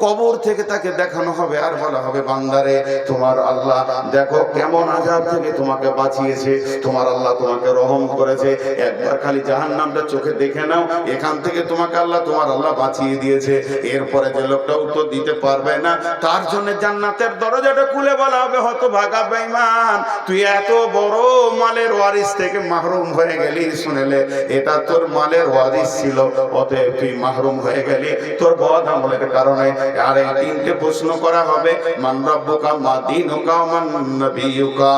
কবর থেকে তাকে দেখানো হবে, আর বলা হবে, বান্দারে তোমার আল্লাহ দেখো কেমন আযাব থেকে তোমাকে বাঁচিয়েছে, তোমার আল্লাহ তোমাকে রহম করেছে, একবার খালি জাহান্নামটা চোখে দেখে নাও, এখান থেকে তোমাকে তোমার আল্লাহ বাঁচিয়ে দিয়েছে। এরপরে যে লোকটা উত্তর দিতে পারবে না, তার জন্য জান্নাতের দরজাটা খুলে বলা হবে, হতভাগা বেঈমান, তুই এত বড় মালের ওয়ারিস থেকে মাহরুম হয়ে গেলি, শুনেলে এটা তোর মালের ওয়ারিস ছিল, অতএব তুই মাহরুম হয়ে গেলি তোর বদ আমলের কারণে। আর এই তিনটে প্রশ্ন করা হবে, মান রব্বুকা, মা দীনুকা, মান নাবিয়ুকা।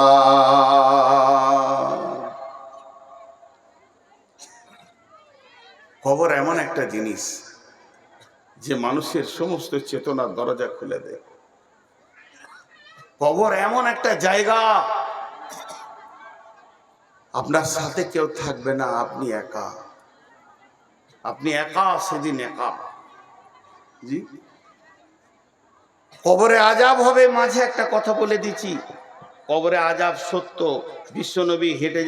কবর এমন একটা জিনিস যে মানুষের সমস্ত চেতনার দরজা খুলে দেয়। কবর এমন একটা জায়গা, আপনার সাথে কেউ থাকবে না, আপনি একা, আপনি একা, সেদিন একা। জি, কবরে আযাব হবে। মাঝে একটা কথা বলে দিচ্ছি, কবরে আযাব সত্য। বিশ্বনবী হেঁটে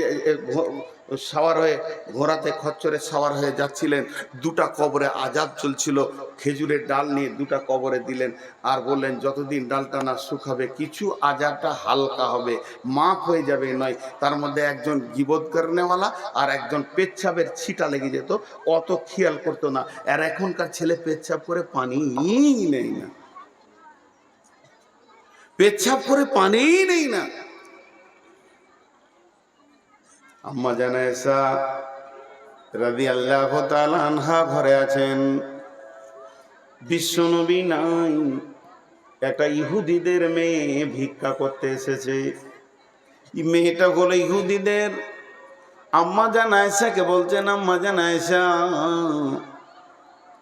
সাওয়ার হয়ে, ঘোড়াতে খচ্চরে সাওয়ার হয়ে যাচ্ছিলেন, দুটা কবরে আযাব চলছিল। খেজুরের ডাল নিয়ে দুটা কবরে দিলেন, আর বললেন যতদিন ডালটা না শুকাবে কিছু আযাবটা হালকা হবে, মাফ হয়ে যাবে নয়। তার মধ্যে একজন গীবত করেনেওয়ালা আর একজন পেচ্ছাপের ছিটা লেগে যেত, অত খেয়াল করতো না। আর এখনকার ছেলে পেচ্ছাপ করে পানি নেই না, পেচ্ছাপ করে পানি নেই না। আম্মা জানা আয়েশা রাদিয়াল্লাহু তাআলা আনহা ঘরে আছেন, বিশ্বনবী নাই, একটা ইহুদিদের মেয়ে ভিক্ষা করতে এসেছে। এই মেয়েটা হলো ইহুদিদের। আম্মা জান আয়েশাকে বলছেন, আম্মা জান আয়েশা,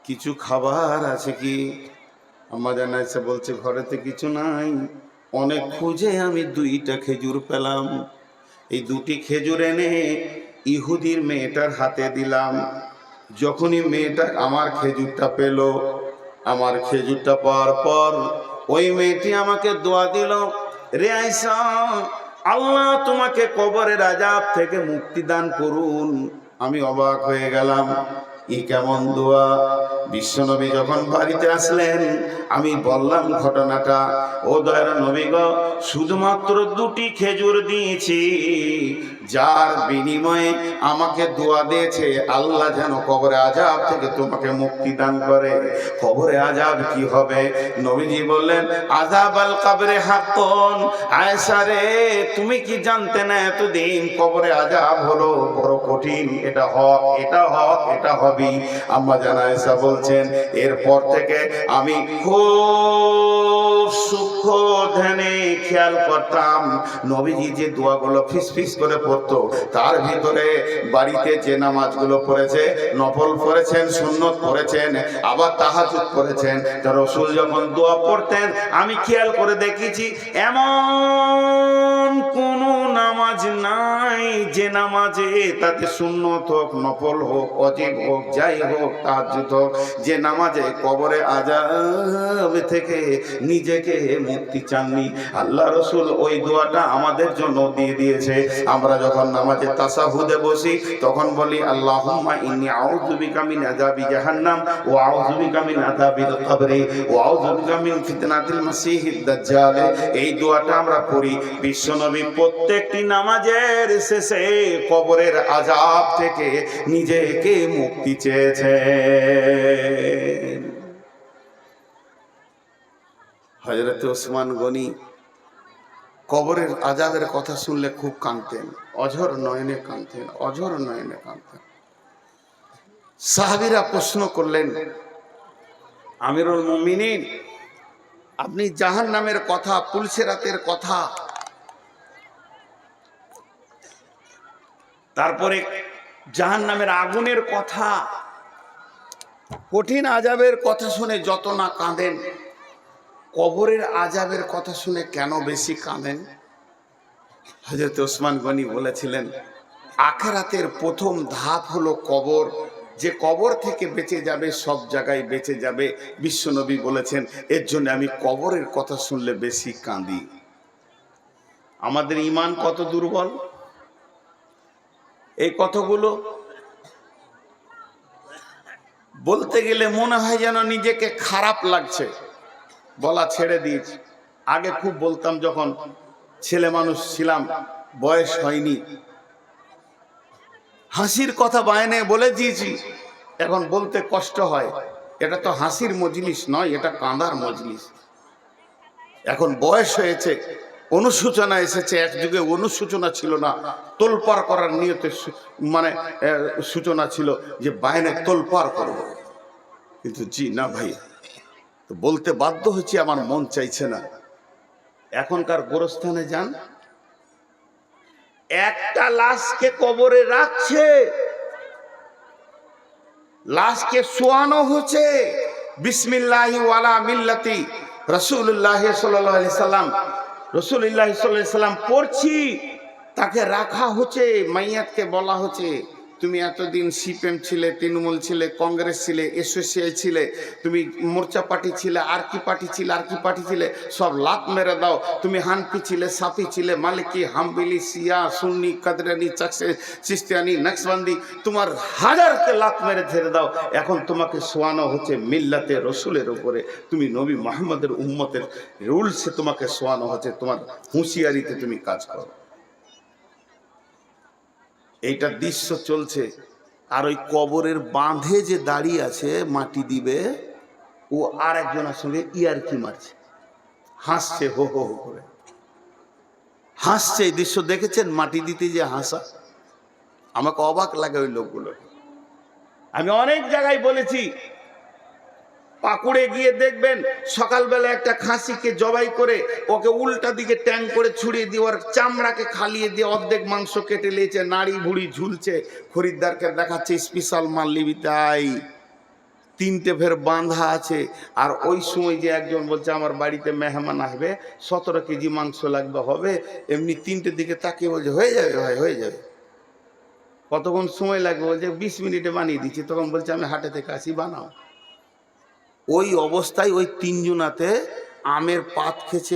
কিছু খাবার আছে কি? আম্মা জান আয়েশা বলছে, ঘরেতে কিছু নাই। অনেক খুঁজে আমি 2টা খেজুর পেলাম। এই 2টি খেজুর এনে ইহুদির মেয়েটার হাতে দিলাম। যখনই মেয়েটা আমার খেজুরটা পেল, আমার খেজুরটা পাওয়ার পর ওই মেয়েটি আমাকে দোয়া দিল, রে আয়েশা, আল্লাহ তোমাকে কবরের আযাব থেকে মুক্তি দান করুন। আমি অবাক হয়ে গেলাম, ই কেমন দোয়া! বিশ্বনবী যখন বাড়িতে আসলেন, আমি বললাম ঘটনাটা। ও দয়ার নবী গো, শুধুমাত্র 2টি খেজুর দিয়েছি, যার বিনিময়ে আমাকে দোয়া দিয়েছে আল্লাহ যেন কবরে আযাব থেকে তোমাকে মুক্তি দান করে। কবরে আযাব কি হবে? নবীজি বললেন, আযাব আল কবরে হাক্কুন। আয়েশা রে, তুমি কি জানতে না এতদিন কবরে আযাব হলো বড় কঠিন? এটা হক, এটা হক, এটা হবেই। আম্মা জান আয়েশা বলছেন, এরপর থেকে আমি খুব সূক্ষ্ম ধ্যানে খেয়াল করতাম নবীজি যে দোয়াগুলো ফিস ফিস করে পড়তো, তার ভিতরে বাড়িতে যে নামাজগুলো পড়েছে, নফল পড়েছেন, সুন্নত পড়েছেন, আবার তাহাজ্জুদ পড়েছেন, তো রাসূল যখন দোয়া পড়তেন আমি খেয়াল করে দেখেছি এমন কোন নামাজ নাই যে নামাজে তাতে সুন্নত হোক, নফল হোক, ওয়াজিব হোক, যাই হোক, তাহাজ্জুদ হোক, যে নামাজে কবরে আযাব থেকে নিজেকে মুক্তি চাননি। আল্লাহ রাসূল ওই দোয়াটা আমাদের জন্য দিয়ে দিয়েছে। আমরা যখন নামাজে তাশাহুদে বসি তখন বলি, আল্লাহুম্মা ইন্নী আউযু বিকা মিন আযাবি জাহান্নাম ওয়া আউযু বিকা মিন আযাবিল কবরি ওয়া আউযু বিকা মিন ফিতনাতিল মাসীহিদ দাজ্জাল। এই দোয়াটা আমরা পড়ি। বিশ্বনবী প্রত্যেকটি নামাজের শেষে কবরের আযাব থেকে নিজেকে মুক্তি চেয়েছেন। হযরত ওসমান গনি কবরের আযাবের কথা শুনলে খুব কাঁদতেন, অঝর নয়নে কাঁদতেন, অঝর নয়নে কাঁদতেন। সাহাবীরা প্রশ্ন করলেন, আমিরুল মুমিনিন, আপনি জাহান্নামের কথা, পুলসিরাতের কথা, তারপরে জাহান্নামের আগুনের কথা, কঠিন আযাবের কথা শুনে যত না কাঁদেন, কবরের আযাবের কথা শুনে কেন বেশি কাঁদেন? হযরত ওসমান গনি বলেছিলেন, আখিরাতের প্রথম ধাপ হলো কবর। যে কবর থেকে বেঁচে যাবে সব জায়গায় বেঁচে যাবে, বিশ্বনবী বলেছেন। এর জন্য আমি কবরের কথা শুনলে বেশি কাঁদি। আমাদের ঈমান কত দুর্বল! এই কথাগুলো বলতে গেলে মনে হয় যেন নিজেকে খারাপ লাগছে, বলা ছেড়ে দিয়েছি। আগে খুব বলতাম, যখন ছেলে মানুষ ছিলাম, বয়স হয়নি, হাসির কথা বায়নে বলে দিয়েছি। এখন বলতে কষ্ট হয়, এটা তো হাসির মজলিস নয়, এটা কাঁদার মজলিস। এখন বয়স হয়েছে, অনুশোচনা এসেছে। এক যুগে অনুশোচনা ছিল না, তোলপাড় করার নিয়তে মানে সূচনা ছিল যে বায়নে তোলপাড় করবো। কিন্তু জি না ভাই, তো বলতে বাধ্য হচ্ছি, আমার মন চাইছে না। এখনকার গোরস্থানে যান, একটা লাশকে কবরে রাখছে, লাশকে শোয়ানো হচ্ছে, বিসমিল্লাহি ওয়ালা মিল্লাতি রাসূলুল্লাহ সাল্লাল্লাহু আলাইহি সাল্লাম, রাসূলুল্লাহ সাল্লাল্লাহু আলাইহি সাল্লাম পড়ছি, তাকে রাখা হচ্ছে। মাইয়াতকে বলা হচ্ছে, তুমি এতদিন সিপিএম ছিলে, তৃণমূল ছিলে, কংগ্রেস ছিলে, এসোসিয়াই ছিলে, তুমি মোর্চা পার্টি ছিলে, আর কি পার্টি ছিলে, আর কি পার্টি ছিলে, সব লাত মেরে দাও। তুমি হানফি ছিলে, সাফি ছিলে, মালিকি, হাম্বলি, শিয়া, সুন্নি, কাদরানি, চিশতিয়ানি, নকশবন্দি, তোমার হাজারকে লাত মেরে ছেড়ে দাও। এখন তোমাকে শোয়ানো হচ্ছে মিল্লাতে রসুলের উপরে, তুমি নবী মুহাম্মদের উম্মতের রুলসে তোমাকে শোয়ানো হচ্ছে, তোমার হুঁশিয়ারিতে তুমি কাজ করো। এইটা দৃশ্য চলছে। আর ওই কবরের বাঁধে যে দাঁড়িয়ে আছে মাটি দিবে, ও আর একজনের সঙ্গে ইয়ারকি মারছে, হাসছে, হো হো হো করে হাসছে। এই দৃশ্য দেখেছেন? মাটি দিতে যে হাসা, আমাকে অবাক লাগে ওই লোকগুলো। আমি অনেক জায়গায় বলেছি, পাকুড়ে গিয়ে দেখবেন সকালবেলা একটা খাসিকে জবাই করে ওকে উল্টা দিকে ট্যাং করে ছুড়িয়ে দিয়ে ওর চামড়াকে খালিয়ে দিয়ে অর্ধেক মাংস কেটে নিয়েছে, নাড়ি ভুড়ি ঝুলছে, খরিদ্দারকে দেখাচ্ছে স্পেশাল মাল নিবি তাই। তিনটে ফের বাঁধা আছে। আর ওই সময় যে একজন বলছে আমার বাড়িতে মেহমান আসবে, 17 কেজি মাংস লাগবে, হবে এমনি তিনটের দিকে তাকিয়ে বলছে হয়ে যাবে ভাই, হয়ে যাবে। কতক্ষণ সময় লাগবে? বলছে 20 মিনিটে বানিয়ে দিচ্ছি। তখন বলছে আমি হাটে থেকে আসি, বানাও। ওই অবস্থায় ওই তিনজনাতে আমের পাত খেছে,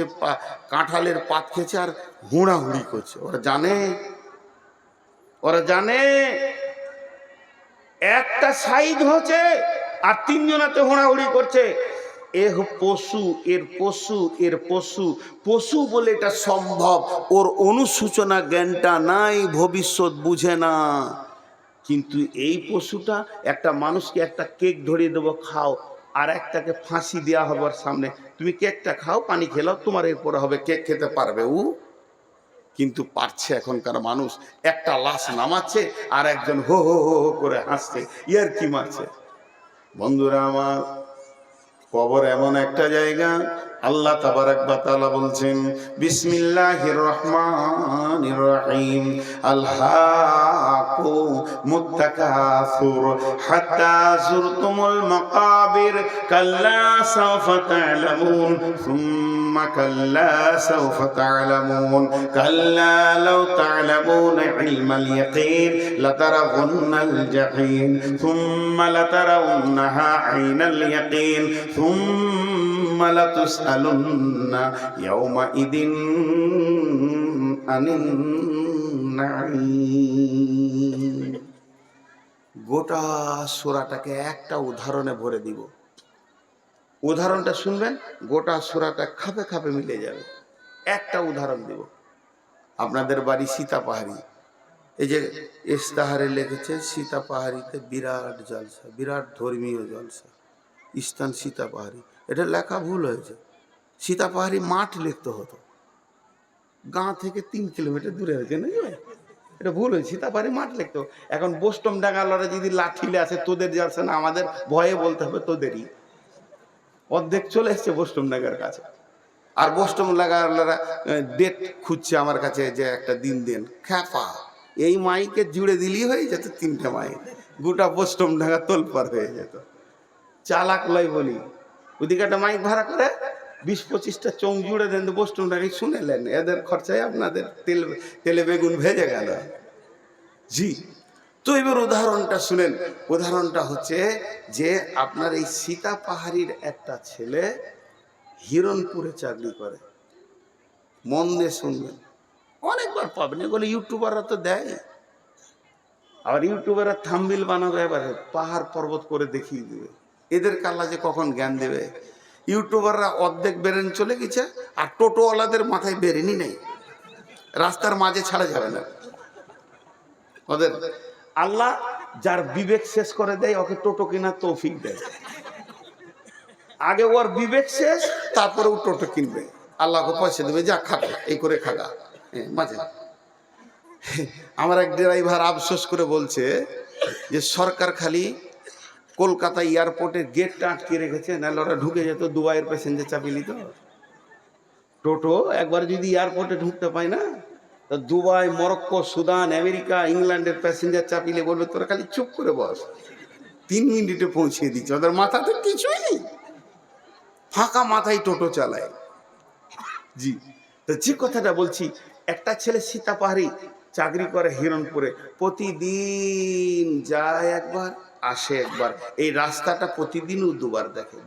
কাঁঠালের পাত খেছে আর হুড়াহুড়ি করছে। ওরা জানে, ওরা জানে একটা সাইড হচ্ছে আর তিনজনাতে হুড়াহুড়ি করছে। এ পশু, এর পশু, এর পশু। পশু বলে এটা সম্ভব, ওর অনুসূচনা জ্ঞানটা নাই, ভবিষ্যৎ বুঝে না। কিন্তু এই পশুটা একটা মানুষকে একটা কেক ধরিয়ে দেবো খাও, আর একটাকে ফাঁসি দেওয়া হবে ওর সামনে, তুমি কেকটা খাও, পানি খেলাও, তোমার এরপরে হবে, কেক খেতে পারবে ও? কিন্তু পারছে এখনকার মানুষ। একটা লাশ নামাচ্ছে আর একজন হো হো হো হো করে হাসছে, ইয়ার কি মারছে। বন্ধুরা আমার, কবর এমন একটা জায়গা, আল্লাহ তাবারাক ওয়া তাআলা বলছেন বিসমিল্লাহির রহমানির রহিম, আলহাকুমুত তাকাসুর হাত্তা যুরতুমুল মাকাবির, কাল্লা সাওফা তা'লামুন সুম্মা কাল্লা সাওফা তা'লামুন, কাল্লা লাউ তা'লামুনা ইলমাল ইয়াকিন লাতারাউন্নাল জাহিম সুম্মা লাতারাউন্নাহা আইনাল ইয়াকিন সুম্মা লাতুসআলুন্না ইয়াওমাইদিন আনিন নাঈম। গোটা সূরাটাকে একটা উদাহরণে ভরে দিব। উদাহরণটা শুনবেন, গোটা সূরাটা খাপে খাপে মিলে যাবে। একটা উদাহরণ দিব। আপনাদের বাড়ি সীতাপাহাড়ি, এই যে ইস্তাহারে লিখেছে সীতাপাহাড়িতে বিরাট জলসা, বিরাট ধর্মীয় জলসা, স্থান সীতাপাহাড়ি। এটা লেখা ভুল হয়েছে, সীতাপাহাড়ি মাঠ লিখতে হতো, গাঁ থেকে 3 কিলোমিটার দূরে হয়েছে নাকি ভাই? এটা ভুল হয়েছে, সীতাপাহাড়ি মাঠ লিখতে হবে। এখন বোস্টম ডাঙ্গালরা যদি লাঠিলে আছে, তোদের জলসা না, আমাদের ভয়ে বলতে হবে তোদেরই। অর্ধেক চলে এসছে বোস্টম ডাঙ্গার কাছে, আর বোস্টম ডাঙ্গালরা ডেট খুঁজছে আমার কাছে যে একটা দিন দেন। খ্যাপা, এই মাইকে জুড়ে দিলেই হয়ে যেত 3টে মাইক, গোটা বোস্টম ডাঙ্গা তোলপার হয়ে যেত। চালাক লয় বলি, ওদিকে একটা মাইক ভাড়া করে 20-25টা চোখ জুড়ে দেন, তো বোস্টম ডাঙ্গি শুনেলেন, এদের খরচায় আপনাদের তেলে বেগুন ভেজে গেল। জি, তো এবার উদাহরণটা শুনেন। উদাহরণটা হচ্ছে যে আপনার এই সীতাপাহাড়ির একটা ছেলে হিরণপুরে চাকরি করে। মন দিয়ে শুনবেন, অনেকবার পাবেন, এগুলো ইউটিউবাররা তো দেয়। আবার ইউটিউবাররা থাম্বনেল বানাবে, এবারে পাহাড় পর্বত করে দেখিয়ে দেবে। এদের কাল্লা যে কখন জ্ঞান দেবে। ইউটিউবাররা অর্ধেক বেরেন চলে গেছে, আর টোটোওয়ালাদের মাথায় বেরেনই নেই, রাস্তার মাঝে ছাড়া যাবে না ওদের। আল্লাহ যার বিবেক শেষ করে দেয়, ওকে টোটো কেনার তৌফিক দেয়। আগে ওর বিবেক শেষ, তারপরে ও টোটো কিনবে, আল্লাহকে পয়সা দেবে, যা খাবে এই করে খাগা মাঝে। আমার এক ড্রাইভার আফসোস করে বলছে যে সরকার খালি কলকাতা এয়ারপোর্টের গেটটা আটকে রেখেছে, নাহলে ওরা ঢুকে যেত, দুবাইয়ের প্যাসেঞ্জার চাপিয়ে নিত। টোটো একবার যদি এয়ারপোর্টে ঢুকতে পায় না, তো দুবাই, মরক্কো, সুদান, আমেরিকা, ইংল্যান্ডের প্যাসেঞ্জার চাপিলে বলবে তোরা খালি চুপ করে বস, 3 মিনিটে পৌঁছে দিচ্ছে। ওদের মাথাতে কিছুই নেই, ফাঁকা মাথায় টোটো চালায়। জি, তো যে কথাটা বলছি, একটা ছেলে সীতাপাহাড়ি চাকরি করে হিরণপুরে, প্রতিদিন যায় একবার, আসে একবার। এই রাস্তাটা প্রতিদিনও দুবার দেখে,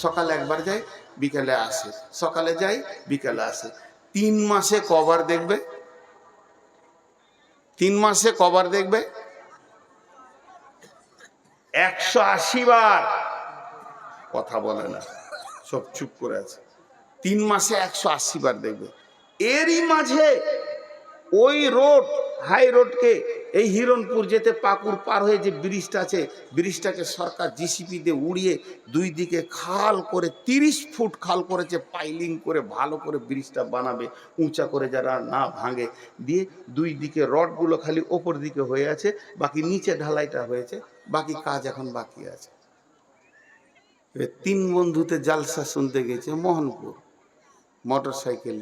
সকালে একবার যায়, বিকেলে আসে, সকালে যায়, বিকেলে আসে। 3 মাসে কবার দেখবে? 3 মাসে কবার দেখবে? 180 বার। কথা বলে না, সব চুপ করে আছে। 3 মাসে 180 বার দেখবে। এরই মাঝে ওই রোড, হাই রোডকে, এই হিরণপুর যেতে পাকুড় পার হয়ে যে ব্রিজটা আছে, ব্রিজটাকে সরকার জিসিপি দিয়ে উড়িয়ে 2 দিকে খাল করে 30 ফুট খাল করেছে, পাইলিং করে ভালো করে ব্রিজটা বানাবে, উঁচা করে যারা না ভাঙে দিয়ে। 2 দিকে রডগুলো খালি ওপর দিকে হয়ে আছে, বাকি নিচে ঢালাইটা হয়েছে, বাকি কাজ এখন বাকি আছে। তিন বন্ধুতে জালসা শুনতে গেছে মোহনপুর, মোটর সাইকেল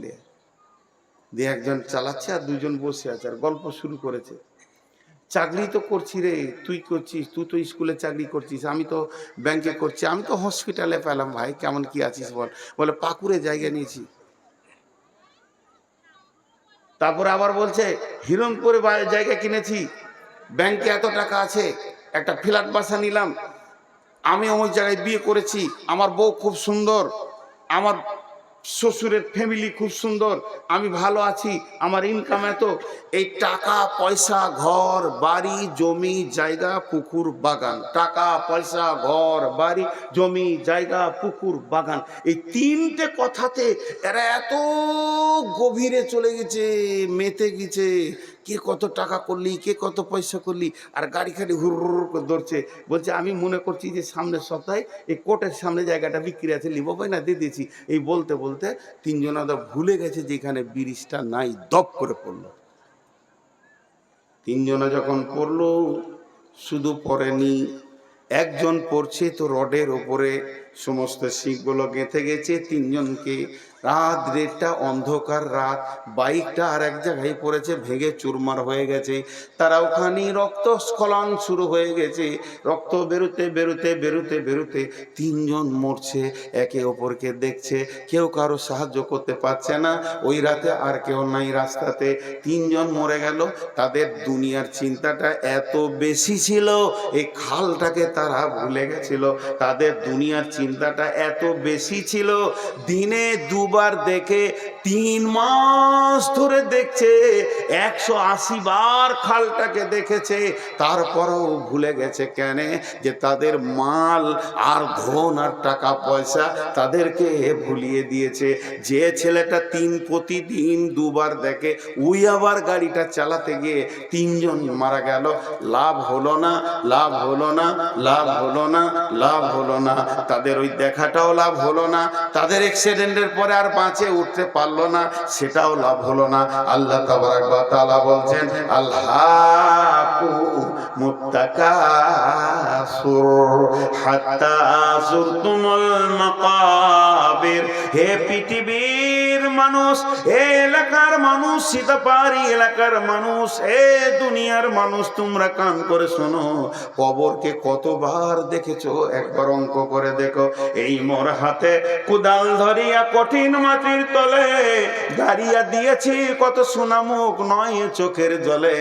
দিয়ে একজন চালাচ্ছে আর দুজন বসে আছে আর গল্প শুরু করেছে। চাকরি তো করছি রে, তুই করছিস, তুই তো স্কুলে চাকরি করছিস, আমি তো ব্যাংকে করছি, আমি তো হসপিটালে পেলাম। ভাই কেমন কি আছিস বল? বলে পাকুড়ে জায়গা নিয়েছি। তারপরে আবার বলছে হিরণপুরে জায়গা কিনেছি, ব্যাংকে এত টাকা আছে, একটা ফ্ল্যাট বাসা নিলাম, আমি ওই জায়গায় বিয়ে করেছি, আমার বউ খুব সুন্দর, আমার শ্বশুরের ফ্যামিলি খুব সুন্দর, আমি ভালো আছি, আমার ইনকাম এত। এই টাকা পয়সা ঘর বাড়ি জমি জায়গা পুকুর বাগান, টাকা পয়সা ঘর বাড়ি জমি জায়গা পুকুর বাগান, এই তিনটে কথাতে এরা এত গভীরে চলে গেছে, মেতে গেছে। কে কত টাকা করলি, কে কত পয়সা করলি, আর গাড়ি খালি হুর হুর করে ধরছে। বলছে আমি মনে করছি যে সামনের সপ্তাহে এই কোর্টের সামনে জায়গাটা বিক্রি আছে, লিবো ভাই না, দিয়ে দিয়েছি। এই বলতে বলতে তিনজনা তো ভুলে গেছে যে এখানে ব্রিজটা নাই, দপ করে পড়লো। তিনজনা যখন পড়লো, শুধু পড়েনি, একজন পড়ছে তো রডের ওপরে সমস্ত শিখগুলো গেঁথে গেছে তিনজনকে। রাত দেড়টা, অন্ধকার রাত, বাইকটা আর এক জায়গায় পড়েছে, ভেঙে চুরমার হয়ে গেছে। তারা ওখানে রক্তস্খলন শুরু হয়ে গেছে, রক্ত বেরোতে বেরোতে বেরোতে বেরোতে তিনজন মরছে, একে অপরকে দেখছে, কেউ কারো সাহায্য করতে পারছে না। ওই রাতে আর কেউ নাই রাস্তাতে, তিনজন মরে গেল। তাদের দুনিয়ার চিন্তাটা এত বেশি ছিল, এই খালটাকে তারা ভুলে গেছিল। তাদের দুনিয়ার চিন্তাটা এত বেশি ছিল, দিনে দুবার দেখে 3 মাস ধরে দেখছে, 180 বার খালটাকে দেখেছে, তারপরেও ভুলে গেছে। কেন? যে তাদের মাল আর ধন আর টাকা পয়সা তাদেরকে ভুলিয়ে দিয়েছে। যে ছেলেটা প্রতিদিন 2 বার দেখে, ওই আবার গাড়িটা চালাতে গিয়ে 3 জন মারা গেল। লাভ হলো না, লাভ হলো না, লাভ হলো না, লাভ হলো না। তাদের ওই দেখাটাও লাভ হলো না, তাদের অ্যাক্সিডেন্টের পরে আর বাঁচে উঠতে পারলো না, সেটাও লাভ হলো না। আল্লাহ তাবারাক ওয়া তাআলা বলছেন আল্লাহু মুত্তাকাসুর হাত্তা যুরতুমুল মাকাবির। হে পৃথিবীর মানুষ, হে এলাকার মানুষ, সীতাপাড়ি এলাকার মানুষ, হে দুনিয়ার মানুষ, তোমরা কান করে শোনো। কবরকে কতবার দেখেছো একবার অঙ্ক করে দেখো। এই মোর হাতে কুদাল ধরিয়া কঠিন মাটির তলে গাড়িয়া দিয়েছি কত সোনামুখ নয় চোখের জলে।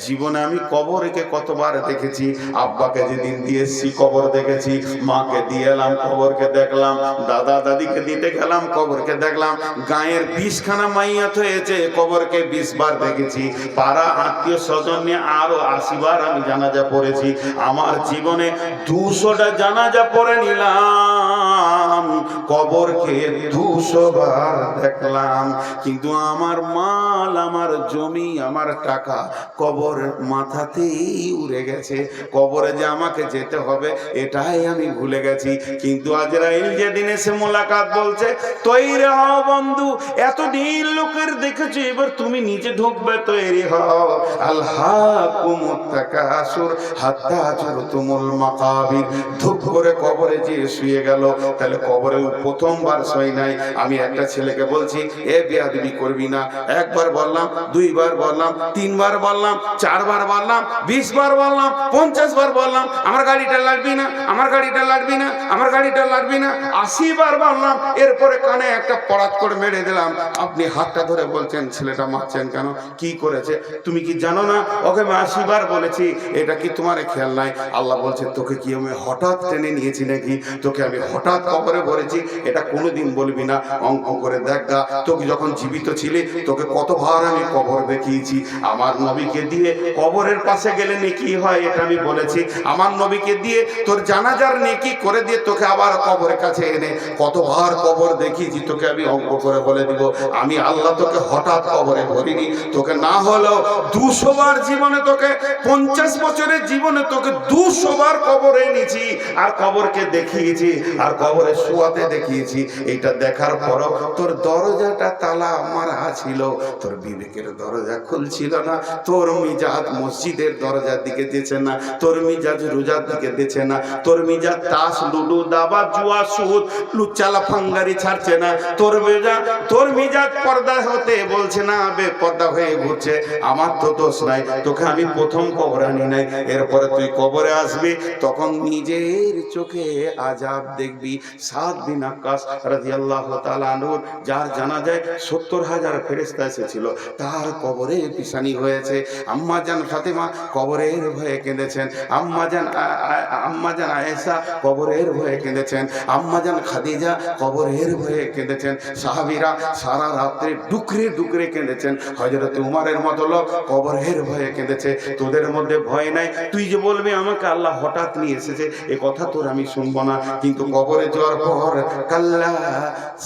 জীবনে আমি কবরকে কতবার দেখেছি। আব্বাকে যেদিন দিয়েছি কবর দেখেছি, মাকে দিয়ে এলাম কবরকে দেখলাম, দাদা দাদিকে দিতে গেলাম কবরকে দেখলাম, গায়ের 20খানা মাইয়াত হয়েছে কবরকে 20 বার দেখেছি, পাড়া আত্মীয় স্বজন নিয়ে আরো 80 বার আমি জানাজা পড়েছি। আমার জীবনে 200টা জানাজা পড়ে নিলাম, কবরকে 200 বার দেখলাম, কিন্তু আমার মাল, আমার জমি, আমার টাকা কবর মাথাতেই উড়ে গেছে। কবরে যে আমাকে যেতে হবে এটাই আমি ভুলে গেছি। কিন্তু আজরাইল যেদিন এসে মোলাকাত বলছে তৈরি হও বন্ধু, এতদিন লোকের দেখেছি, এবার তুমি নিজে ঢুকবে, তৈরি হও। আল্লাহকুমুত তাকাসুর হাত্তা যুরতুমুল মাকাবির। ধুপ করে কবরে যে শুয়ে গেল। তাহলে কবরে প্রথমবার শুই নাই। আমি একটা ছেলেকে বলছি, এ বেয়াদবি করবি না। 1 বার বললাম, 2 বার বললাম, 3 বার বললাম, 4 বার বললাম, 20 বার বললাম, 50 বার বললাম, আমার গাড়িটা লাগবি না, আমার গাড়িটা লাগবি না, আমার গাড়িটা লাগবি না, 80 বার বললাম। এরপরে কানে একটা পরাত করে মেরে দিলাম। আপনি হাতটা ধরে বলছেন ছেলেটা মারছেন কেন, কি করেছে? তুমি কি জানো না ওকে আমি 80 বার বলেছি? এটা কি তোমার খেয়াল নাই? আল্লাহ বলছে তোকে কি আমি হঠাৎ টেনে নিয়েছি নাকি? তোকে আমি হঠাৎ কবরে ভরেছি? এটা কোনোদিন বলবি না। অঙ্ক করে দেখ গা, তোকে যখন জীবিত ছিলি তোকে কতবার আমি কবর দেখিয়েছি। আমার নবীকে দিয়ে কবরের পাশে গেলে নেকি হয় এটা আমি বলেছি। আমার নবীকে দিয়ে তোর জানাজার নেকি করে দিয়ে তোকে আবার কবরের কাছে এনে কতবার কবর দেখিয়েছি তোকে আমি অঙ্ক করে বলে দিব। আমি আল্লাহ তোকে হঠাৎ কবরে ভরিনি। তোকে না হলেও 200 বার জীবনে, তোকে 50 বছরের জীবনে তোকে 200 বার কবরে এনেছি আর কবরকে দেখিয়েছি। আর কবরে শোয়াতে দেখিয়েছি। এইটা দেখার পরও তোর দরজাটা তালা মারা ছিল, তোর বিবেকের দরজা খুলছিল না, তোর মিজাজ মসজিদের দরজার দিকে দিয়েছে না, তোর মিজাজ রোজার দিকে দিয়েছে না, তোর মিজাজ তাস লুডু দাবা জুয়া সুদ লুচ্চালা ফাঙ্গারি ছাড়ছে না, তোর মিজাজ পর্দা হতে বলছে না, বেপর্দা হয়ে ঘুরছে। আমার তো দোষ নাই, তোকে আমি প্রথম কবরে আনি নাই। এরপরে তুই কবরে আসবি, তখন নিজের চোখে আযাব দেখবি। সাদ বিন আক্কাস রাদিয়াল্লাহু তাআলা আনহু, যার জানাজায় ৭০,০০০ ফেরেশতা এসেছিল, তার কবরে পিশানি হয়েছে। আম্মা জান ফাতেমা কবরের ভয়ে কেঁদেছেন, আম্মা জান আয়েশা কবরের ভয়ে কেঁদেছেন, আম্মা জান খাদিজা কবরের ভয়ে কেঁদেছেন। সাহাবীরা সারা রাত্রে ডুকরে ডুকরে কেঁদেছেন। হযরত উমরের মতো লোক কবরের ভয়ে কেঁদেছে। তোদের মধ্যে ভয় নাই, তুই যে বলবি আমাকে আল্লাহ হঠাৎ নিয়ে এসেছে, এ কথা তোর আমি শুনবো না। কিন্তু কবরে যাওয়ার পর কাল্লা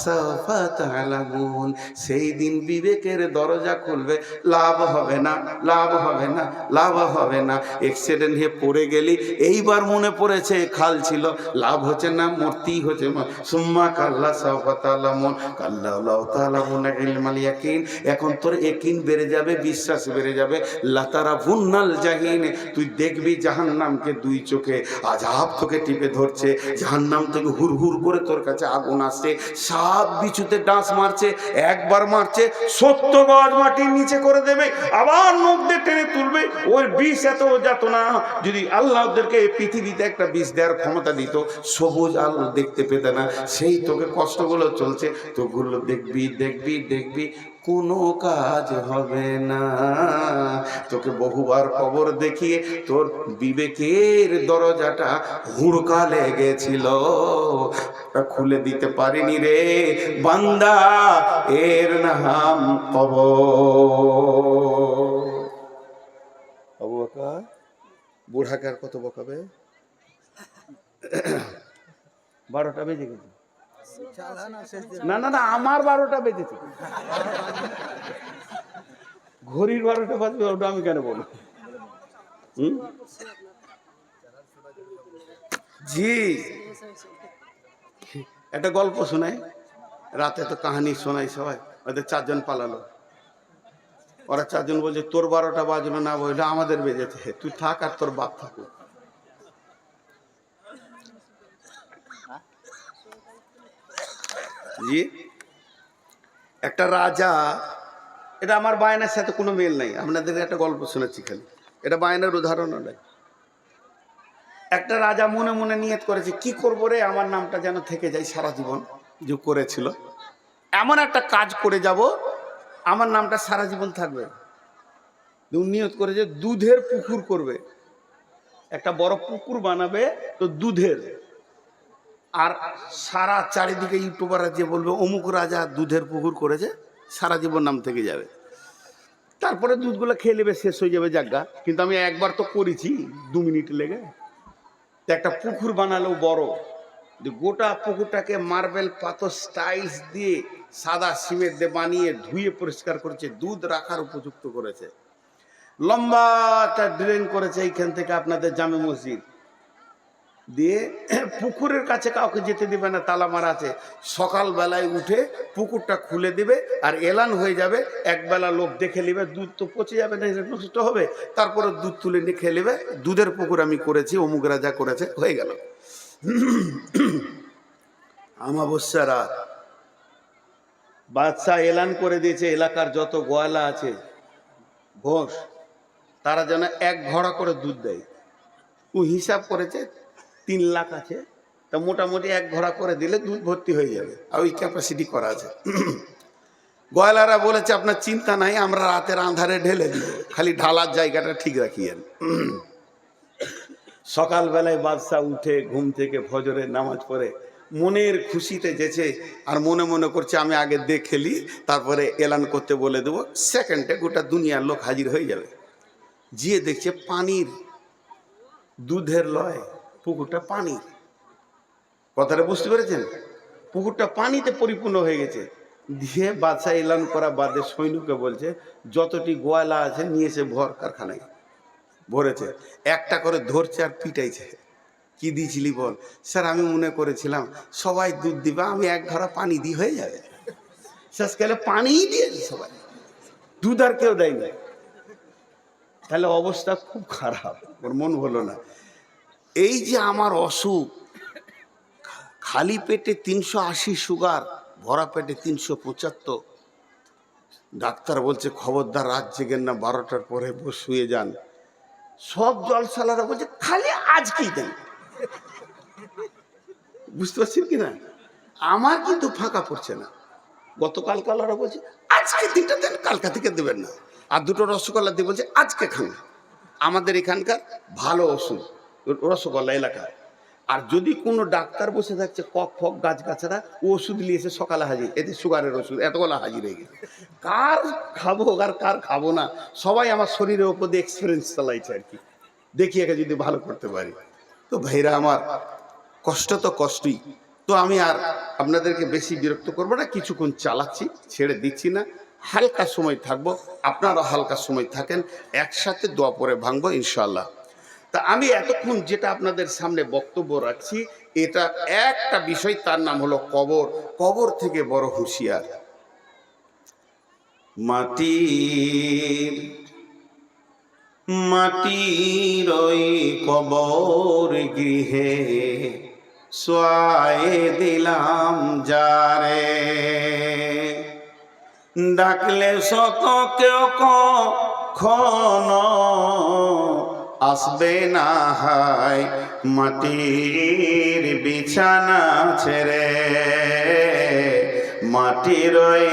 সাওফা তা'লামুন, সেই দিন বিবেকের দরজা খুলবে, লাভ হবে না, লাভ হবে না, লাভ হবে না। অ্যাক্সিডেন্ট হয়ে পড়ে গেলি, এইবার মনে পড়েছে খাল ছিল, লাভ হচ্ছে না, মূর্তি হচ্ছে। সুম্মা কাল্লা সাওফা তা'লামুন কাল্লা লাউ তা'লামুনা ইলমাল ইয়াকিন, এখন তোর ইয়াকিন বেড়ে যাবে, বিশ্বাস বেড়ে যাবে। লাতারাবুন্নাল জাহিন, তুই দেখবি জাহান্নামকে দুই চোখে, আযাব তোকে টিপে ধরছে, জাহান্নাম থেকে হুর হুর করে তোর কাছে আগুন আসছে, সাপ বিছুতে ডাঁস মারছে, একবার মারছে ৭০ গজ মাটির নিচে করে দেবে, আবার নখ দিয়ে টেনে তুলবে। ওর বিষ এত যাতনা, যদি আল্লাহ ওদেরকে পৃথিবীতে একটা বিষ দেওয়ার ক্ষমতা দিত, সবুজ আলো দেখতে পেতে না। সেই তোকে কষ্টগুলো চলছে, তোগুলো দেখবি দেখবি দেখবি, কোনো কাজ হবে না। তোকে বহুবার কবর দেখিয়ে তোর বিবেকের দরজাটা হুড়কা লেগেছিল, খুলে দিতে পারিনি রে বান্দা, এর নাম কবর। আবু বকর বুড়াকে আর কত বকাবে? 12টা বেজে গেছে। না না না, আমার 12টা বেজেছে, ঘড়ির 12টা বাজবে, ওটা আমি কেন বলবো? জি, একটা গল্প শোনাই, রাতে তো কাহানি শোনাই সবাই। ওদের 4 জন পালালো, ওরা 4 জন বলছে তোর 12টা বাজলো না, বললো আমাদের বেজেছে, তুই থাক আর তোর বাপ থাকুক। জি, একটা রাজা, এটা আমার বায়নার সাথে কোনো মিল নাই, আপনাদের একটা গল্প শোনাচ্ছি খালি, এটা বায়নার উদাহরণও নাই। একটা রাজা মনে মনে নিয়ত করেছে, কি করবো রে, আমার নামটা যেন থেকে যায় সারা জীবন, যে করেছিল এমন একটা কাজ করে যাব, আমার নামটা সারা জীবন থাকবে। নিয়ত করে যে দুধের পুকুর করবে, একটা বড় পুকুর বানাবে, তো দুধের, আর সারা চারিদিকে ইউটিউবাররা যে বলবে অমুক রাজা দুধের পুকুর করেছে, সারা জীবন নাম থেকে যাবে। তারপরে দুধগুলো খেয়ে নেবে, শেষ হয়ে যাবে জায়গা। কিন্তু আমি একবার তো করেছি 2 মিনিট লেগে, একটা পুকুর বানালো বড়, গোটা পুকুরটাকে মার্বেল পাথর স্টাইলস দিয়ে সাদা সিমেন্ট দিয়ে বানিয়ে ধুয়ে পরিষ্কার করেছে, দুধ রাখার উপযুক্ত করেছে, লম্বা একটা ড্রেন করেছে এইখান থেকে আপনাদের জামে মসজিদ দিয়ে, পুকুরের কাছে কাউকে যেতে দিবে না, তালা মারা আছে। সকালবেলায় উঠে পুকুরটা খুলে দিবে, আর এলান হয়ে যাবে, একবেলা লোক দেখে নেবে, দুধ তো পচে যাবে না, নষ্ট হবে, তারপরে দুধ তুলে নিয়ে খেয়ে নেবে, দুধের পুকুর আমি করেছি, অমুক রাজা করেছে, হয়ে গেল। অমাবস্যা রাত, বাদশাহ এলান করে দিয়েছে, এলাকার যত গোয়ালা আছে ঘোষ, তারা যেন 1 ঘড়া করে দুধ দেয়। ও হিসাব করেছে 3 লাখ আছে, তা মোটামুটি 1 ঘড়া করে দিলে দুধ ভর্তি হয়ে যাবে, আর ওই ক্যাপাসিটি করা আছে। গোয়ালারা বলেছে আপনার চিন্তা নাই, আমরা রাতের আঁধারে ঢেলে দিব, খালি ঢালার জায়গাটা ঠিক রাখিয়েন। সকালবেলায় বাদশাহ উঠে ঘুম থেকে ফজরের নামাজ পড়ে মনের খুশিতে যেছে, আর মনে মনে করছে আমি আগে দেখেলি, তারপরে এলান করতে বলে দেবো, সেকেন্ডে গোটা দুনিয়ার লোক হাজির হয়ে যাবে। গিয়ে দেখছে পানির, দুধের লয়, পুকুরটা পানি। কথাটা বুঝতে পেরেছেন? পুকুরটা পানিতে পরিপূর্ণ হয়ে গেছে। দিয়ে বাদশাহ এলান করা বাদে সৈন্যকে বলছে যতটি গোয়ালা আছে নিয়ে এসে ভর কারখানায় ভরেছে, একটা করে ধরছে আর পিটাইছে। কি দিয়েছিলি বল? স্যার আমি মনে করেছিলাম সবাই দুধ দিবা, আমি এক ঘরা পানি দিয়ে হয়ে যাবে। শেষকালে পানিই দিয়েছে সবাই, দুধ আর কেউ দেয়নি। তাহলে অবস্থা খুব খারাপ, ওর মন হলো না। এই যে আমার অসুখ, খালি পেটে 380 সুগার, ভরা পেটে 375। ডাক্তার বলছে খবরদার রাত জেগেন না, 12টার পরে শুয়ে যান। সব জলসালারা বলছে খালি আজকেই দেন। বুঝতে পারছেন কিনা? আমার কিন্তু ফাঁকা পড়ছে না। গতকাল কালারা বলছে আজকে 3টা দেন, কালকা থেকে দেবেন না। আর 2টো রসগোল্লা দিয়ে বলছে আজকে খান। আমাদের এখানকার ভালো ওষুধ রসগোল্লা এলাকায়। আর যদি কোনো ডাক্তার বসে থাকছে কক ফক গাছ গাছারা, ও ওষুধ নিয়েছে সকালে হাজির, এতে সুগারের ওষুধ এতগুলো হাজির হয়ে গেছে। কার খাবো আর কার খাবো না, সবাই আমার শরীরের ওপর দিয়ে এক্সপিরিয়েন্স চালাইছে আর কি, দেখি একে যদি ভালো করতে পারি। তো ভাইরা আমার, কষ্ট তো কষ্টই। তো আমি আর আপনাদেরকে বেশি বিরক্ত করবো না, কিছুক্ষণ চালাচ্ছি, ছেড়ে দিচ্ছি না। হালকা সময় থাকবো, আপনারা হালকা সময় থাকেন, একসাথে দোয়া পরে ভাঙবো ইনশাল্লাহ। তা আমি এতক্ষণ যেটা আপনাদের সামনে বক্তব্য রাখছি, এটা একটা বিষয়, তার নাম হলো কবর। কবর থেকে বড় হুঁশিয়ার। মাটির ওই কবর গৃহে শোয়ায়ে দিলাম যারে, ডাকলে শত কেউ কখনো আসবে না হায় মাটির বিছানা ছেড়ে। মাটির ওই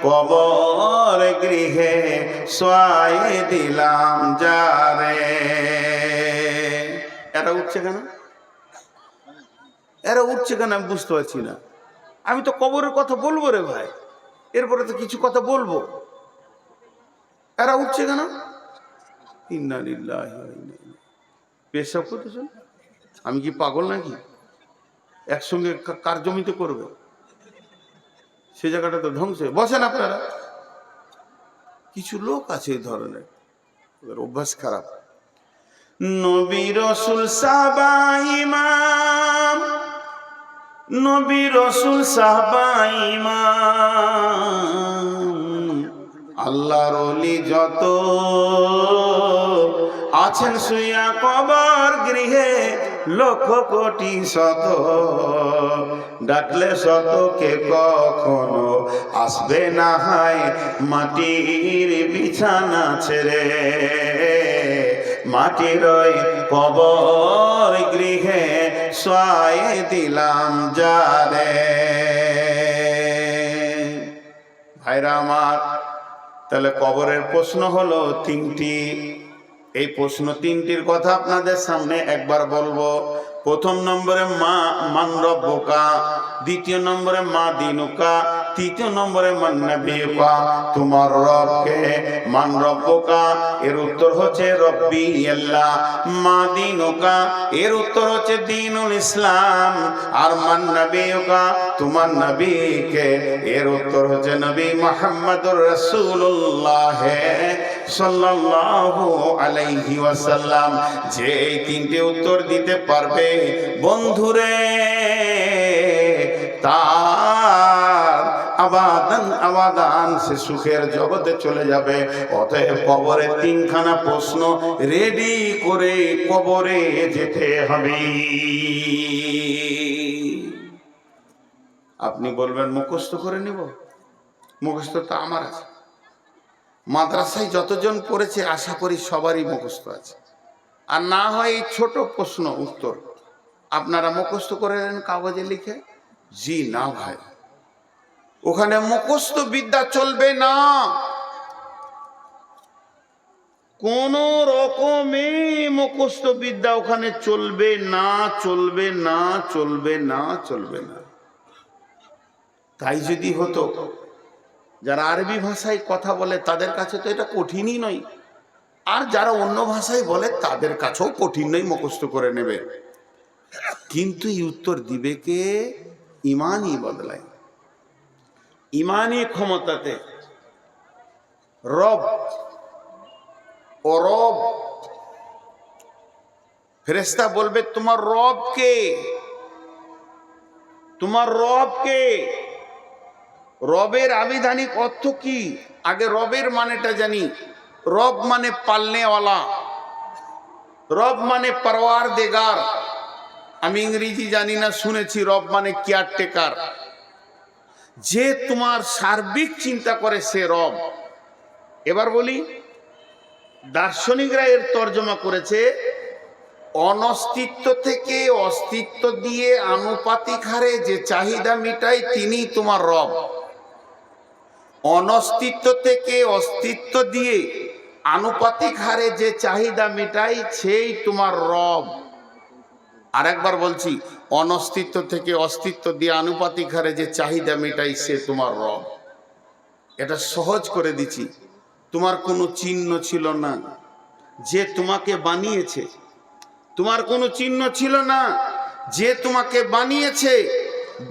কবর গৃহে শোয়ায়ে দিলাম যারে। এরা উঠছে কেন? এরা উঠছে কেন আমি বুঝতে পারছি না। আমি তো কবরের কথা বলবো রে ভাই, এরপরে তো কিছু কথা বলবো। এরা উঠছে কেন? ইন্না লিল্লাহি ওয়া ইন্না ইলাইহি। পেশাব করতেছেন? আমি কি পাগল নাকি? একসঙ্গে কার জমিতে করবে? সে জায়গাটা তো ধ্বংস। বসেন আপনারা। কিছু লোক আছে এই ধরনের, ওদের অভ্যাস খারাপ। নবী রাসূল সাহাবা ইমাম, নবী রাসূল সাহাবা ইমাম, আল্লাহর ওলি যত আছেন শুইয়া কবর গৃহে লক্ষ কোটি শত, ডাকলে শত কে কখনো আসবে না হায় মাটির বিছানা ছেড়ে। মাটির ওই কবর গৃহে শোয়ায়ে দিলাম যারে। ভাইরা আমার, তাহলে কবরের প্রশ্ন হলো 3টি। এই প্রশ্ন 3টির কথা আপনাদের সামনে একবার বলবো। প্রথম নম্বরে মান রব্বুকা, দ্বিতীয় নম্বরে মা দিনুকা, তৃতীয় নম্বরে মান নবিয়ুকা। তোমার রবকে মান রব্বুকা, এর উত্তর হচ্ছে রব্বি আল্লাহ। মা দিনুকা, এর উত্তর হচ্ছে দ্বীনুল ইসলাম। আর মান নবিয়ুকা, তোমার নবীকে, এর উত্তর হচ্ছে নবী মুহাম্মদুর রাসূলুল্লাহ সাল্লাল্লাহু আলাইহি ওয়াসাল্লাম। যে এই 3টে উত্তর দিতে পারবে বন্ধুরে, তার আবাদান আবাদান সে সুখের জগতে চলে যাবে। অতএব কবরে 3খানা প্রশ্ন রেডি করে কবরে যেতে হবে। আপনি বলবেন মুখস্থ করে নিব, মুখস্থ তো আমার আছে। মাদ্রাসায় যতজন পড়েছে আশা করি সবারই মুখস্থ আছে। আর না হয় এই ছোট প্রশ্ন উত্তর আপনারা মুখস্থ করে নেন কাগজে লিখে। জি না ভাই, ওখানে মুখস্থ বিদ্যা চলবে না। কোন রকমে মুখস্থ বিদ্যা ওখানে চলবে না, চলবে না, চলবে না, চলবে না। তাই যদি হতো, যারা আরবি ভাষায় কথা বলে তাদের কাছে তো এটা কঠিনই নয়, আর যারা অন্য ভাষায় বলে তাদের কাছেও কঠিন নয়, মুখস্থ করে নেবে। কিন্তু এই উত্তর দিবে কে? ইমানই বদলায়। ইমানই ক্ষমতাতে রব ও রব ফেরেশতা বলবে তোমার রব কে? তোমার রব কে? রবের আবিধানিক অর্থ কি? আগে রবের মানেটা জানি। রব মানে পালনেওয়ালা, রব মানে পরওয়ারদিগার। আমি ইংরেজি জানি না, শুনেছি রব মানে কেয়ারটেকার, যে তোমার সার্বিক চিন্তা করে সে রব। এবার বলি, দার্শনিকরা এর তর্জমা করেছে অনস্তিত্ব থেকে অস্তিত্ব দিয়ে আনুপাতিক হারে যে চাহিদা মিটায় তিনি তোমার রব। অনস্তিত্ব থেকে অস্তিত্ব দিয়ে আনুপাতিক হারে যে চাহিদা মিটায় সেই তোমার রব। আরেকবার বলছি, অনস্তিত্ব থেকে অস্তিত্ব দিয়ে আনুপাতিক হারে যে চাহিদা মেটাই সে তোমার রব। এটা সহজ করে দিচ্ছি। তোমার কোনো চিহ্ন ছিল না, যে তোমাকে বানিয়েছে। তোমার কোনো চিহ্ন ছিল না, যে তোমাকে বানিয়েছে।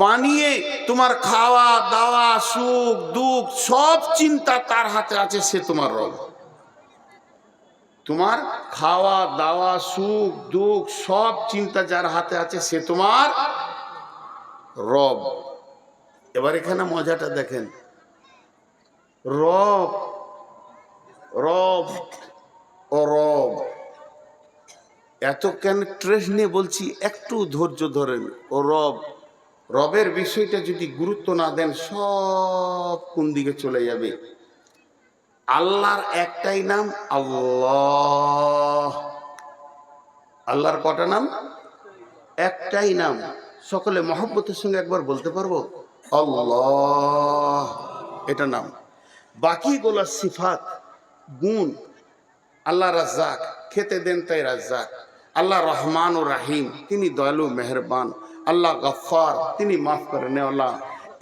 বানিয়ে তোমার খাওয়া দাওয়া সুখ দুঃখ সব চিন্তা তার হাতে আছে, সে তোমার রব। তোমার খাওয়া দাওয়া সুখ দুঃখ সব চিন্তা যার হাতে আছে সে তোমার রব। এবার এখানে মজাটা দেখেন, রব রব ও রব এত কেন ট্রেস নিয়ে বলছি, একটু ধৈর্য ধরেন। ও রব, রবের বিষয়টা যদি গুরুত্ব না দেন সব কোন দিকে চলে যাবে। আল্লাহর একটাই নাম আল্লাহ। আল্লাহর কটা নাম? একটাই নাম। সকলে মহব্বতের সঙ্গে একবার বলতে পারবো আল্লাহ, এটা নাম। বাকিগুলো সিফাত গুণ। আল্লাহ রাজ্জাক, খেতে দেন তাই রাজ্জাক। আল্লাহ রহমান ও রাহিম, তিনি দয়ালু মেহেরবান। আল্লাহ গফফার, তিনি মাফ করেনেওয়ালা।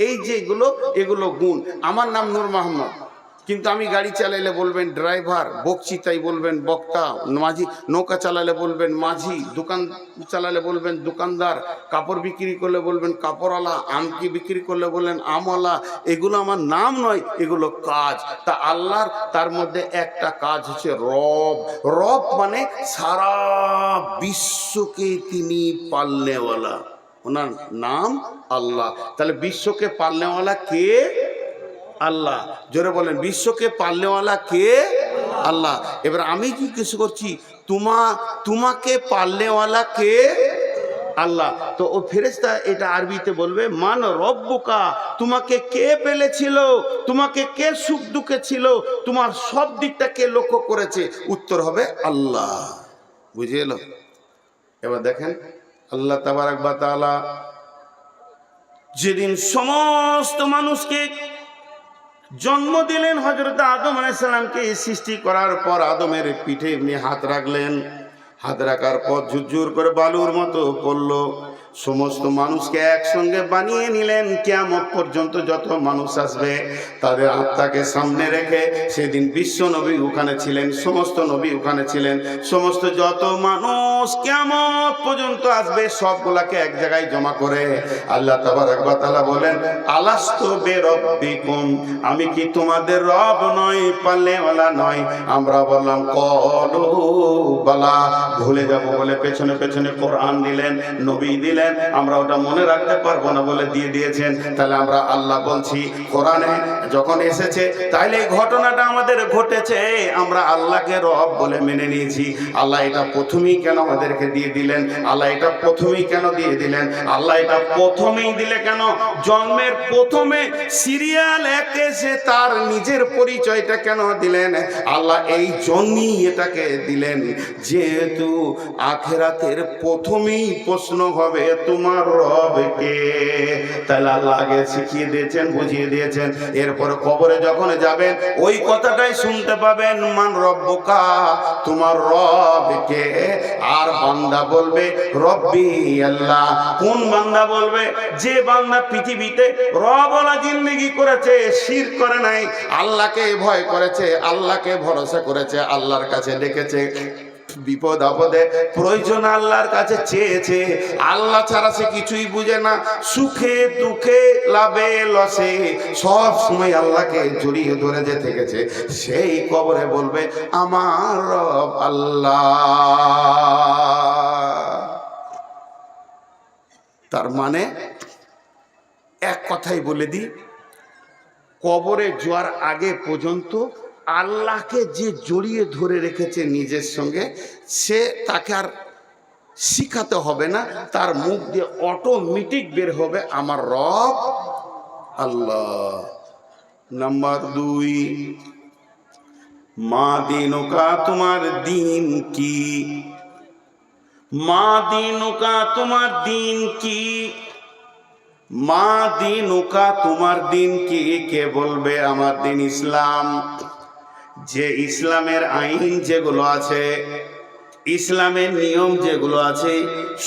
এই যেগুলো, এগুলো গুণ। আমার নাম নূর মোহাম্মদ, কিন্তু আমি গাড়ি চালাইলে বলবেন ড্রাইভার, বকছি তাই বলবেন বক্তা, মাঝি, নৌকা চালালে বলবেন মাঝি, দোকান চালালে বলবেন দোকানদার, কাপড় বিক্রি করলে বলবেন কাপড়ওয়ালা, আমকি বিক্রি করলে বললেন আমওয়ালা। এগুলো আমার নাম নয়, এগুলো কাজ। তা আল্লাহর তার মধ্যে একটা কাজ হচ্ছে রব। রব মানে সারা বিশ্বকে তিনি পালনেওয়ালা, ওনার নাম আল্লাহ। তাহলে বিশ্বকে পালনেওয়ালা কে? আল্লাহ। জোরে বলেন, বিশ্বকে পালনেওয়ালা কে? আল্লাহ। এবার আমি জিজ্ঞেস করছি, তোমাকে পালনেওয়ালা কে? আল্লাহ। তো ও ফেরেশতা এটা আরবিতে বলবে মান রব্বুকা, তোমাকে কে পেলেছিল, তোমাকে কে সুখ দুঃখে ছিল, তোমার সব দিকটা কে লক্ষ্য করেছে? উত্তর হবে আল্লাহ। বুঝে এলো? এবার দেখেন, আল্লাহ তাবারক ওয়া তাআলা যেদিন সমস্ত মানুষকে জন্ম দিলেন, হযরত আদম আলাইহিস সালামকে সৃষ্টি করার পর আদমের পিঠে এমনি হাত রাখলেন। হাত রাখার পর ঝুরঝুর করে বালুর মতো পড়লো। সমস্ত মানুষকে একসঙ্গে বানিয়ে নিলেন। কিয়ামত পর্যন্ত যত মানুষ আসবে তাদের আত্মাকে সামনে রেখে, সেদিন বিশ্ব নবী ওখানে ছিলেন, সমস্ত নবী ওখানে ছিলেন। সমস্ত যত মানুষ কিয়ামত পর্যন্ত আসবে সবগুলাকে এক জায়গায় জমা করে আল্লাহ তাবারক ওয়া তাআলা বলেন, আলাস্তু বিরাব্বিকুম, আমি কি তোমাদের রব নই, পালনেওয়ালা নয়? আমরা বললাম ক্বালু বালা। ভুলে যাব বলে পেছনে পেছনে কোরআন দিলেন, নবী দিলেন, আমরা ওটা মনে রাখতে পারবো না বলে দিয়ে দিয়েছেন। তাহলে আমরা আল্লাহ বলছি, কোরআনে যখন এসেছে তাইলে এই ঘটনাটা আমাদের ঘটেছে, আমরা আল্লাহকে রব বলে মেনে নিয়েছি। আল্লাহ এটা প্রথমেই কেন আমাদেরকে দিয়ে দিলেন? আল্লাহ এটা প্রথমেই কেন দিয়ে দিলেন? আল্লাহ এটা প্রথমেই দিলে কেন? জন্মের প্রথমে সিরিয়াল একে সে তার নিজের পরিচয়টা কেন দিলেন? আল্লাহ এই জন্যই এটাকে দিলেন, যেহেতু আখিরাতের প্রথমেই প্রশ্ন হবে তোমার রব কে। তাহলে আল্লাহ আগে শিখিয়ে দিয়েছেন, বুঝিয়ে দিয়েছেন। এরপরে কবরে যখন যাবেন ওই কথাটাই শুনতে পাবেন, মান রব্বুকা, তোমার রব কে। আর বান্দা বলবে রব্বি আল্লাহ। কোন বান্দা বলবে? যে বান্দা পৃথিবীতে রবওয়ালা জিন্দেগি করেছে, শিরক করে নাই, আল্লাহকে ভয় করেছে, আল্লাহকে ভরসা করেছে, আল্লাহর কাছে ডেকেছে, বিপদ আপদে প্রয়োজন আল্লাহর কাছে চেয়েছে, আল্লাহ ছাড়া সে কিছুই বুঝে না, সুখে দুঃখে লাভে লসে সব সময় আল্লাহকে জড়িয়ে ধরে যে থেকেছে, সেই কবরে বলবে আমার রব আল্লাহ। তার মানে এক কথাই বলে দিই, কবরে যাওয়ার আগে পর্যন্ত আল্লাহকে যে জড়িয়ে ধরে রেখেছে নিজের সঙ্গে, সে তাকে আর শিখাতে হবে না, তার মুখ দিয়ে অটোমেটিক বের হবে আমার রব আল্লাহ। নাম্বার 2, মা দিনুকা, তোমার দিন কি? মা দিনুকা, তোমার দিন কি? মা দিনুকা, তোমার দিন কি? কে বলবে আমার দিন ইসলাম। যে ইসলামের আইন যেগুলো আছে, ইসলামের নিয়ম যেগুলো আছে,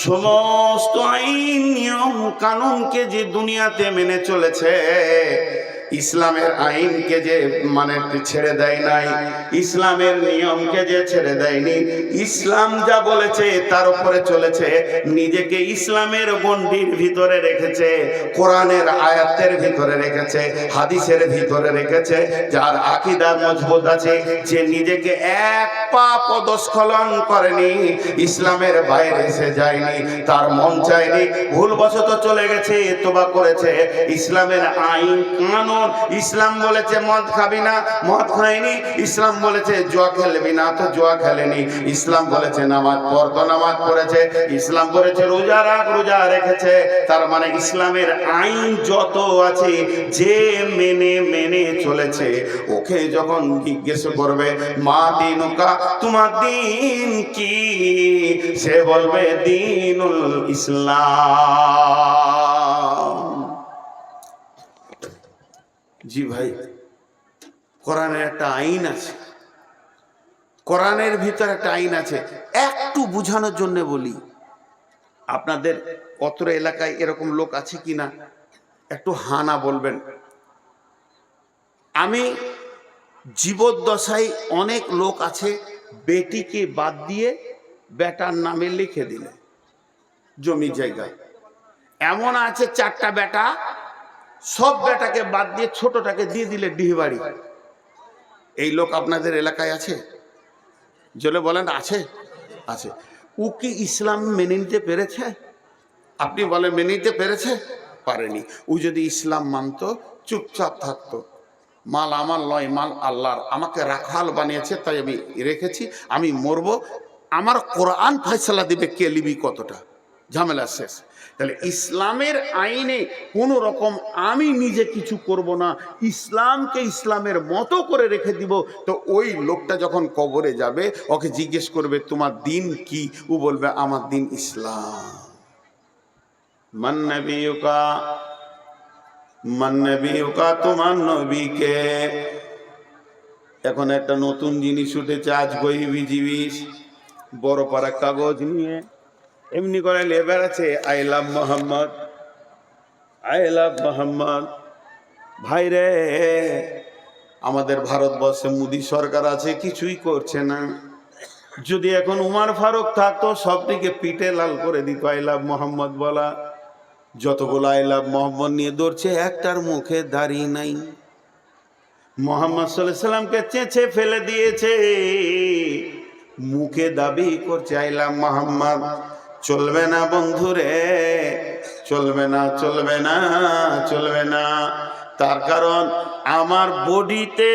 সমস্ত আইন নিয়ম কানুনকে যে দুনিয়াতে মেনে চলেছে, ইসলামের আইনকে যে মানে ছেড়ে দেয় নাই, ইসলামের নিয়মকে যে ছেড়ে দেয়নি, ইসলাম যা বলেছে তার উপরে চলেছে, নিজেকে ইসলামের গণ্ডির ভিতরে রেখেছে, কোরআনের আয়াতের ভিতরে রেখেছে, হাদিসের ভিতরে রেখেছে, যার আকীদা মজবুত আছে, যে নিজেকে এক পা পদস্খলন করেনি, ইসলামের বাইরে সে যায়নি, তার মন চায়নি, ভুলবশত চলে গেছে, তোবা করেছে, ইসলামের আইন কানুন, ইসলাম বলেছে মদ খাবি না, মদ খায়নি, ইসলাম বলেছে জুয়া খেলবি না, তো জুয়া খেলেনি, ইসলাম বলেছে নামাজ পড়, তো নামাজ পড়েছে, ইসলাম বলেছে রোজা রাখ, রোজা রেখেছে। তার মানে ইসলামের আইন যত আছে যে মেনে মেনে চলেছে, ওকে যখন জিজ্ঞেস করবে মা দিনুকা, তোমার দিন কি, সে বলবে দিনুল ইসলাম। জি ভাই, কোরআনের একটা আইন আছে, কোরআনের ভিতর একটা আইন আছে। একটু বুঝানোর জন্য বলি, আপনাদের অত্র এলাকায় এরকম লোক আছে কিনা একটু হানা বলবেন। আমি জীবদ্দশায় অনেক লোক আছে বেটিকে বাদ দিয়ে বেটার নামে লিখে দিলে জমি জায়গা। এমন আছে 4টা বেটা, সব বেটাকে বাদ দিয়ে ছোটটাকে দিয়ে দিলে ডিহবাড়ি। এই লোক আপনাদের এলাকায় আছে? জলে বলেন আছে। আছে। ও কি ইসলাম মেনে নিতে পেরেছে? আপনি বলেন মেনে নিতে পেরেছে? পারেনি। ও যদি ইসলাম মানতো, চুপচাপ থাকতো, মাল আমার নয়, মাল আল্লাহর, আমাকে রাখাল বানিয়েছে তাই আমি রেখেছি, আমি মরবো, আমার কোরআন ফয়সালা দিবে কে লিবি কতটা, ঝামেলা শেষ। তাহলে ইসলামের আইনে কোনো রকম আমি নিজে কিছু করব না, ইসলামকে ইসলামের মতো করে রেখে দিব। তো ওই লোকটা যখন কবরে যাবে, ওকে জিজ্ঞেস করবে তোমার দিন কি? ও বলবে আমার দিন ইসলাম। মান নবিয়ুকা, মান নবিয়ুকা, তোমার নবীকে। এখন একটা নতুন জিনিস উঠেছে, আজ বই জিবিস বড় পারা কাগজ নিয়ে এমনি করে লেবার আছে, I love Mohammad, I love Mohammad. ভাই রে, আমাদের ভারতবর্ষে মোদী সরকার আছে, কিছুই করছে না। যদি এখন উমার ফারুক থাকতো, সবটিকে পিঠে লাল করে দিত আই লাভ মোহাম্মদ বলা। যতগুলো আই লাভ মোহাম্মদ নিয়ে দৌড়ছে, একটার মুখে দাড়ি নাই। মোহাম্মদ সাল্লাল্লাহু আলাইহি সাল্লামকে চেঁচে ফেলে দিয়েছে, মুখে দাবি করছে আই লাভ মোহাম্মদ। চলবে না বন্ধুরে, চলবে না, চলবে না, চলবে না। তার কারণ আমার বডিতে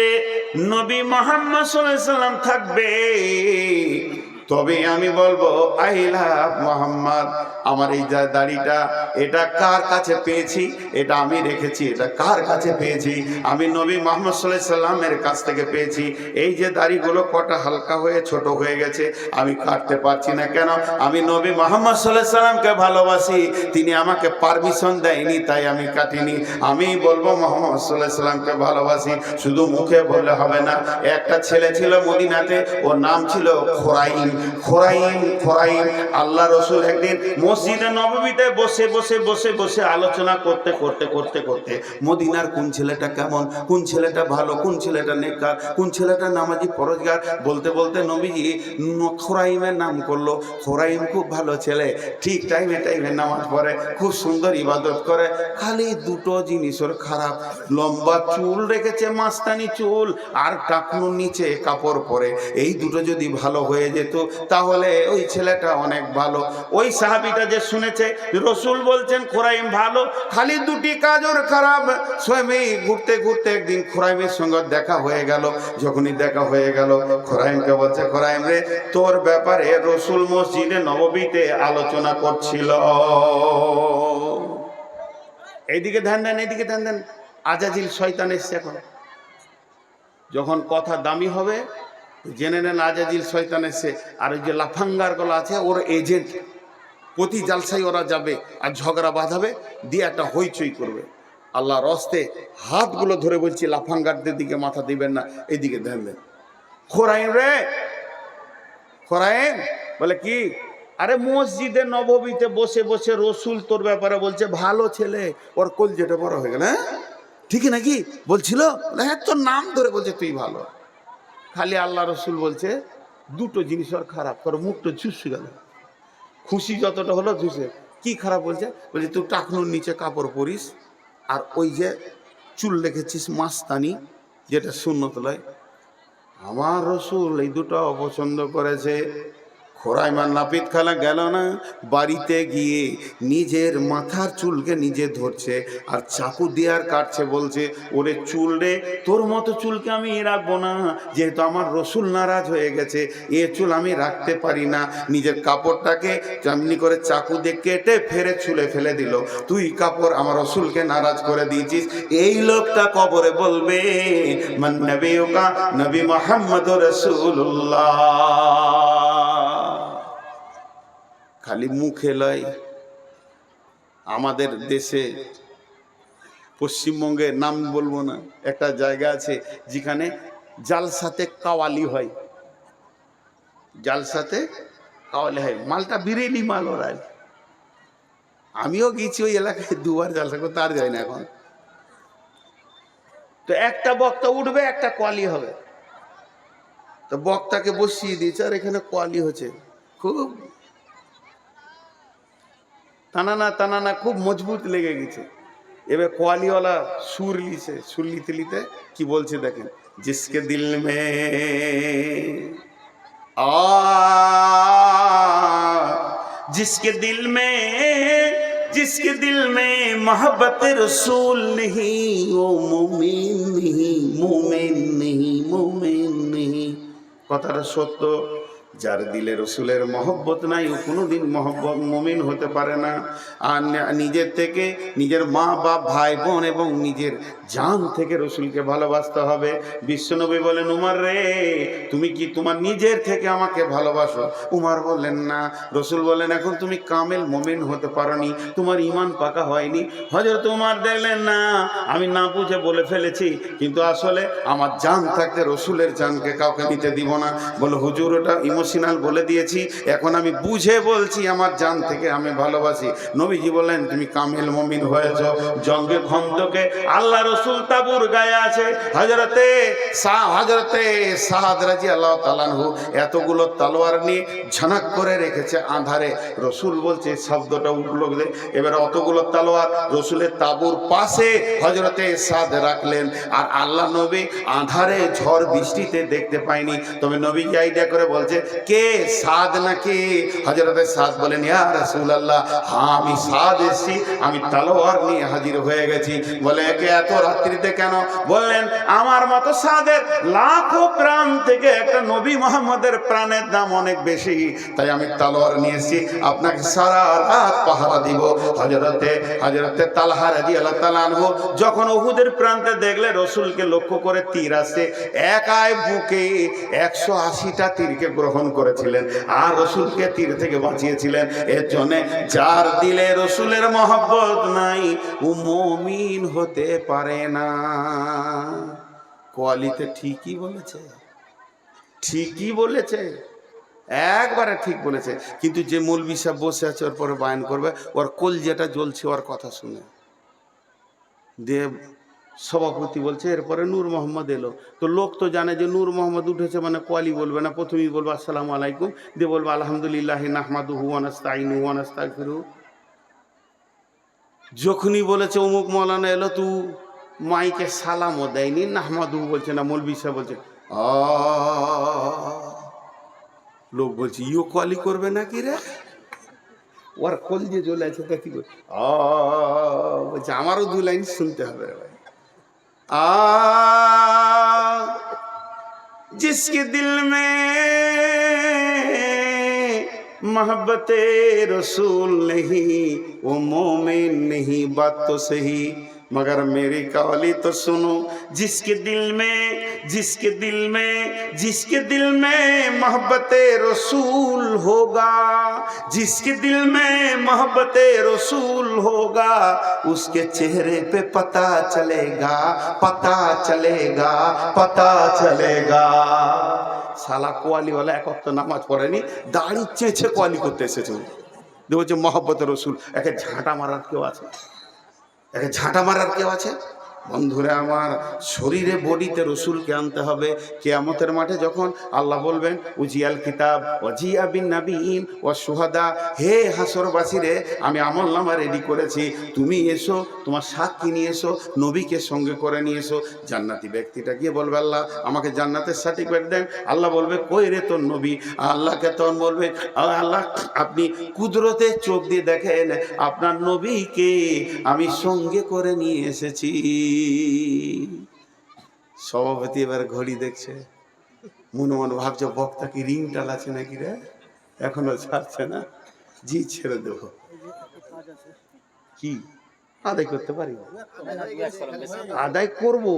নবী মুহাম্মদ সাল্লাল্লাহু আলাইহি সাল্লাম থাকবে, তবে আমি বলবো আই লাভ মোহাম্মদ। আমার এই যা দাড়িটা, এটা কার কাছে পেয়েছি? এটা আমি রেখেছি। এটা কার কাছে পেয়েছি? আমি নবী মুহাম্মদ সাল্লাল্লাহু আলাইহি সাল্লামের কাছ থেকে পেয়েছি। এই যে দাড়িগুলো কটা হালকা হয়ে ছোট হয়ে গেছে, আমি কাটতে পারছি না কেন? আমি নবী মুহাম্মদ সাল্লাল্লাহু আলাইহি সাল্লামকে ভালোবাসি, তিনি আমাকে পারমিশন দেয়নি, তাই আমি কাটিনি। আমি বলবো মুহাম্মদ সাল্লাল্লাহু আলাইহি সাল্লামকে ভালোবাসি, শুধু মুখে বললে হবে না। একটা ছেলে ছিল মদিনাতে, ওর নাম ছিল খোরাইম। খোরাইম, খোরাইম। আল্লাহ রসুল একদিন মসজিদে নববীতে বসে বসে বসে বসে আলোচনা করতে করতে করতে করতে মদিনার কোন ছেলেটা কেমন, কোন ছেলেটা ভালো, কোন ছেলেটা নেককার, কোন ছেলেটা নামাজি পরহেজগার, বলতে বলতে নবীজি খোরাইমের নাম করলো। খোরাইম খুব ভালো ছেলে, ঠিক টাইমে টাইমে নামাজ পড়ে, খুব সুন্দর ইবাদত করে। খালি দুটো জিনিস ওর খারাপ, লম্বা চুল রেখেছে, মাস্তানি চুল, আর টাকনুর নিচে কাপড় পরে। এই দুটো যদি ভালো হয়ে যেত, তাহলে ওই ছেলেটা অনেক ভালো। ওই সাহাবিটা যে শুনেছে রসুল বলছেন খোরাইম ভালো, খালি দুটি কাজ ওর খারাপ। স্বয়ং ঘুরতে ঘুরতে একদিন খোরাইমের সঙ্গে দেখা হয়ে গেল। যখনই দেখা হয়ে গেল, খোরাইমকে বলছে, খোরাইম রে, তোর ব্যাপারে রসুল মসজিদে নববীতে আলোচনা করছিল। এইদিকে ধ্যান দেন, এইদিকে ধ্যান দেন। আজাজিল শয়তান এসছে এখন। যখন কথা দামি হবে জেনে নেন আজাজিল শয়তান এসছে। আর ওই যে লাফাঙ্গার গুলো আছে ওর এজেন্ট, প্রতি জালসায় ওরা যাবে আর ঝগড়া বাঁধাবে, দিয়ে একটা হইচই করবে। আল্লাহর রস্তে হাতগুলো ধরে বলছি, লাফাঙ্গারদের দিকে মাথা দিবেন না, এইদিকে ধ্যান দেন। খোরাইম রে, খোরাইম বলে কি? আরে মসজিদে নববীতে বসে বসে রসুল তোর ব্যাপারে বলছে ভালো ছেলে। ওর কলজেটা বড় হয়ে গেল। হ্যাঁ ঠিকই নাকি বলছিল? হ্যাঁ, তোর নাম ধরে বলছে তুই ভালো। খালি আল্লাহ রসুল বলছে দুটো জিনিস ওর খারাপ, তোর মুখটা ঝুসে গেল। খুশি যতটা হলো ঝুসে। কি খারাপ বলছে? বলছে তুই টাকনুর নিচে কাপড় পরিস, আর ওই যে চুল রেখেছিস মাস্তানি, যেটা সুন্নত লয়। আমার রসুল এই দুটো অপছন্দ করেছে। খোরাইমান নাপিত খালা গেল না, বাড়িতে গিয়ে নিজের মাথার চুলকে নিজে ধরছে আর চাকু দিয়ে আর কাটছে। বলছে, ওরে চুল রে, তোর মতো চুলকে আমি রাখবো না, যেহেতু আমার রসুল নারাজ হয়ে গেছে, এ চুল আমি রাখতে পারি না। নিজের কাপড়টাকে তেমনি করে চাকু দিয়ে কেটে ফেরে চুলে ফেলে দিল। তুই কাপড় আমার রসুলকে নারাজ করে দিয়েছিস। এই লোকটা কবরে বলবে, মান নবিয়ুকা নবী মুহাম্মদুর রাসূলুল্লাহ। খালি মুখে লয়। আমাদের দেশে পশ্চিমবঙ্গের নাম বলবো না, একটা জায়গা আছে যেখানে জালসাতে কাওয়ালি হয়। জালসাতে কাওয়ালি হয়, মালটা বিরেলি মাল ওরাই। আমিও গেছি ওই এলাকায় দুবার জালসা করতে, আর যাই না এখন। তো একটা বক্তা উঠবে, একটা কোয়ালি হবে। তো বক্তাকে বসিয়ে দিয়েছে, আর এখানে কোয়ালি হচ্ছে। খুব টানানা টানানা খুব মজবুত লেগে গেছে। এবার কোয়ালিওয়ালা সুর লিছে, সুর লিতে লিতে কি বলছে দেখেন। জিসকে দিল মে जिसके दिल में मोहब्बत रसूल नहीं, वो मोमिन नहीं, मोमिन नहीं, मोमिन नहीं। কথাটা সত্য। যার দিলে রসুলের মহব্বত নাই, ও কোনোদিন মুমিন হতে পারে না। আর নিজের থেকে, নিজের মা বাপ ভাই বোন এবং নিজের জান থেকে রসুলকে ভালোবাসতে হবে। বিশ্বনবী বলেন, উমর রে, তুমি কি তোমার নিজের থেকে আমাকে ভালোবাসো? উমর বললেন না। রসুল বলেন, এখন তুমি কামেল মুমিন হতে পারোনি, তোমার ঈমান পাকা হয়নি। হযরত উমর দেখলেন, না আমি না বুঝে বলে ফেলেছি, কিন্তু আসলে আমার জান থাকতে রসুলের জানকে কাউকে নিতে দিব না। বলে, হুজুর ওটা ইমোশনাল বলে দিয়েছি, এখন আমি বুঝে বলছি, আমার জান থেকে আমি ভালোবাসি। নবীজি বললেন, তুমি কামেল মুমিন হয়েছ। জঙ্গে খন্দকে আল্লাহ রসুল তাবুর গায়ে আছে। হযরতে সাদ রাদিয়াল্লাহু তাআলা আনহু এতগুলো তলোয়ার নিয়ে ঝানাক করে রেখেছে আঁধারে। রসুল বলছে, শব্দটা উঠলো। এবার অতগুলো তলোয়ার রসুলের তাবুর পাশে হযরতে সাদ রাখলেন। আর আল্লাহ নবী আঁধারে ঝড় বৃষ্টিতে দেখতে পায়নি। তবে নবী আইডিয়া করে বলছে, কে সাদ নাকি? হযরতে সাদ বলেন, ইয়া রাসূলুল্লাহ, হ্যাঁ আমি সাদ এসেছি, আমি তলোয়ার নিয়ে হাজির হয়ে গেছি। বলে, একে এত রাত্রিতে কেন? বললেন, আমার মতো সাদের লাখো প্রাণ থেকে একটা নবী মুহাম্মদের প্রাণের দাম অনেক বেশি, তাই আমি তলোয়ার নিয়ে এসেছি, আপনাকে সারা রাত পাহারা দিব। হযরতে তালহা রাদিয়াল্লাহু তাআলা আনহু যখন উহুদের প্রান্তে দেখলে রসুলকে লক্ষ্য করে তীর আসছে, একাই বুকে 180টা তীরকে গ্রহণ করেছিলেন আর রসুলকে তীর থেকে বাঁচিয়েছিলেন। এর জন্য যার দিলে রসুলের মহব্বত নাই, ও মুমিন হতে পারে না। কোয়ালিতে ঠিকই বলেছে, ঠিকই বলেছে, একবারে ঠিক বলেছে। কিন্তু যে মৌলভী সাহেব বসে আছে ওর পরে বায়ান করবে, ওর কলজেটা জ্বলছে ওর কথা শুনে। দেব সভাপতি বলছে, এরপরে নূর মোহাম্মদ এলো। তো লোক তো জানে যে নূর মোহাম্মদ উঠেছে মানে কোয়ালি বলবে না, প্রথমেই বলবো আসসালামু আলাইকুম, দিয়ে বলবো আলহামদুলিল্লাহ নাহমাদুহু ওয়া নাস্তাইনুহু ওয়া নাস্তাগফিরুহু। যখনই বলেছে অমুক মৌলানা এলো, তু মাইকে সালামও দেয়নি, নাহমাদুহু বলছে না, মৌলভী সাহেব বলছে লোক বলছে ইও কোয়ালি করবে নাকি রে, ওর কল যে চলে আছে তা কি করে বলছে আমারও 2 লাইন শুনতে হবে রে ভাই। जिसके दिल में मोहब्बत रसूल नहीं वो मोमिन नहीं, बात तो सही मगर मेरी कवाली तो सुनो। जिसके दिल में मोहब्बत रसूल होगा, जिसके दिल में मोहब्बत रसूल होगा, उसके चेहरे पे पता चलेगा, पता चलेगा, पता चलेगा। সালা কোয়ালিওয়ালা এক ওয়াক্ত নামাজ পড়েনি, দাড়ি চেঁচে কোয়ালি করতে এসেছে। দেখো মহব্বত রসুল, একে ঝাঁটা মারার কেউ আছে? একে ঝাঁটা মারার কেউ আছে? বন্ধুরা আমার, শরীরে বডিতে রসুলকে আনতে হবে। কিয়ামতের মাঠে যখন আল্লাহ বলবেন উজিয়াল কিতাব ওয়াজিয়া বিন নাবিয়িন ওয়া শুহাদা, হে হাসরবাসীরে আমি আমলনামা রেডি করেছি, তুমি এসো, তোমার সাক্ষী নিয়ে এসো, নবীকে সঙ্গে করে নিয়ে এসো। জান্নাতি ব্যক্তিটা গিয়ে বলবে আল্লাহ আমাকে জান্নাতের সার্টিফিকেট দেন। আল্লাহ বলবে কই রে তোর নবী? আল্লাহকে তখন বলবে আল্লাহ আপনি কুদরতে চোখ দিয়ে দেখেন আপনার নবীকে আমি সঙ্গে করে নিয়ে এসেছি। সভাপতি এবার ঘড়ি দেখছে, মনে মনে ভাবছে বক্তা কি রিং টালাছে নাকি রে, এখনো ছাড়ছে না। জি ছেড়ে দেব, কি আদায় করতে পারি? আদায় করবো।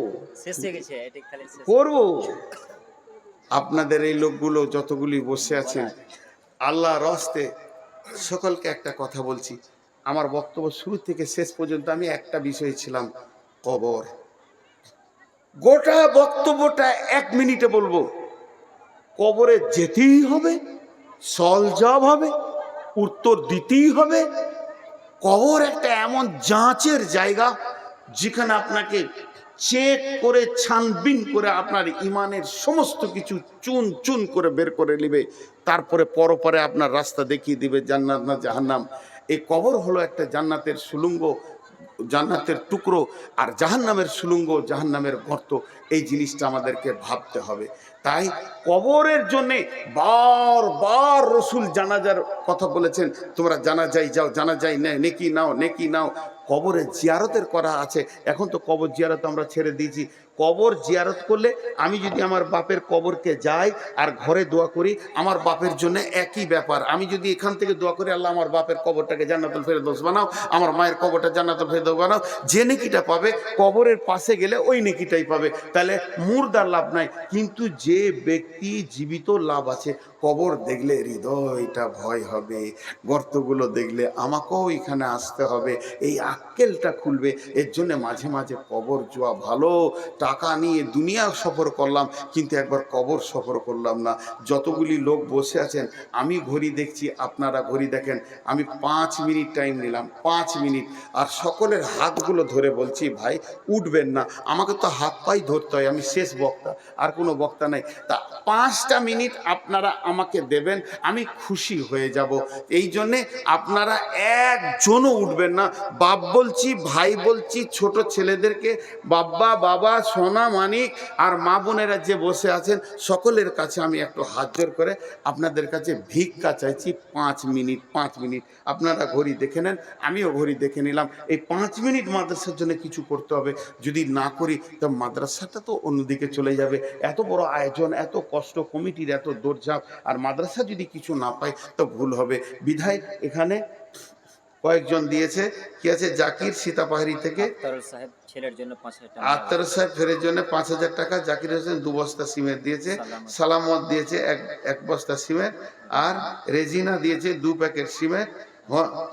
আপনাদের এই লোকগুলো যতগুলি বসে আছেন, আল্লাহর রাস্তে সকলকে একটা কথা বলছি। আমার বক্তব্য শুরু থেকে শেষ পর্যন্ত আমি একটা বিষয় ছিলাম, কবর। গোটা বক্তব্যটা 1 মিনিটে বলবো। কবরে যেতেই হবে, সল জবাব হবে, উত্তর দিতেই হবে। কবর একটা এমন যাঁচের জায়গা যেখানে আপনাকে চেক করে ছানবিন করে আপনার ইমানের সমস্ত কিছু চুন চুন করে বের করে নেবে, তারপরে পরপরে আপনার রাস্তা দেখিয়ে দিবে জান্নাত না জাহান্নাম। এই কবর হলো একটা জান্নাতের সুলঙ্গ, জান্নাতের টুকরো, আর জাহান্নামের সুলঙ্গ, জাহান্নামের গর্ত। এই জিনিসটা আমাদেরকে ভাবতে হবে। তাই কবরের জন্যে বারবার রসুল জানাজার কথা বলেছেন, তোমরা জানাজায় যাও, জানাজায় নেকি নাও, নেকি নাও। কবরে জিয়ারতের করা আছে। এখন তো কবর জিয়ারত আমরা ছেড়ে দিয়েছি। কবর জিয়ারত করলে আমি যদি আমার বাপের কবরকে যাই আর ঘরে দোয়া করি, আমার বাপের জন্য একই ব্যাপার। আমি যদি এখান থেকে দোয়া করি আল্লাহ আমার বাপের কবরটাকে জান্নাতুল ফেরদৌস বানাও, আমার মায়ের কবরটা জান্নাতুল ফেরদৌস বানাও, যে নেকিটা পাবে কবরের পাশে গেলে ওই নেকিটাই পাবে। তাহলে মুর্দার লাভ নাই, কিন্তু যে ব্যক্তি জীবিত লাভ আছে। কবর দেখলে হৃদয়টা ভয় হবে, গর্তগুলো দেখলে আমাকেও এখানে আসতে হবে, এই আক্কেলটা খুলবে। এর জন্য মাঝে মাঝে কবর যাওয়া ভালো। টাকা নিয়ে দুনিয়া সফর করলাম, কিন্তু একবার কবর সফর করলাম না। যতগুলি লোক বসে আছেন, আমি ঘড়ি দেখছি, আপনারা ঘড়ি দেখেন। আমি 5 মিনিট টাইম নিলাম, 5 মিনিট। আর সকলের হাতগুলো ধরে বলছি ভাই উঠবেন না, আমাকে তো হাত পাই ধরতে হয়, আমি শেষ বক্তা, আর কোনো বক্তা নাই। তা 5টা মিনিট আপনারা আমাকে দেবেন, আমি খুশি হয়ে যাব। এই জন্যে আপনারা একজনও উঠবেন না। বাপ বলছি, ভাই বলছি, ছোট ছেলেদেরকে, বাবা বাবা সোনা মানিক আর মা বোনেরা যে বসে আছেন, সকলের কাছে আমি একটু হাত জোর করে আপনাদের কাছে ভিক্ষা চাইছি। 5 মিনিট, 5 মিনিট আপনারা ঘড়ি দেখে নেন, আমিও ঘড়ি দেখে নিলাম। এই 5 মিনিট মাদ্রাসার জন্য কিছু করতে হবে। যদি না করি তো মাদ্রাসাটা তো অন্যদিকে চলে যাবে। এত বড় আয়োজন, এত কষ্ট, কমিটির এত দৌড়ঝাঁপ, আর মাদ্রাসা যদি কিছু না পায় তো ভুল হবে। বিধায় এখানে কয়েকজন দিয়েছে, কি আছে, জাকির সীতাপাহাড়ি থেকে, আত্তার সাহেব ফেরের জন্য 5000 টাকা, জাকির হোসেন 2 বস্তা সিমেন্ট দিয়েছে, সালামত দিয়েছে এক বস্তা সিমেন্ট, আর রেজিনা দিয়েছে 2 প্যাকেট সিমেন্ট,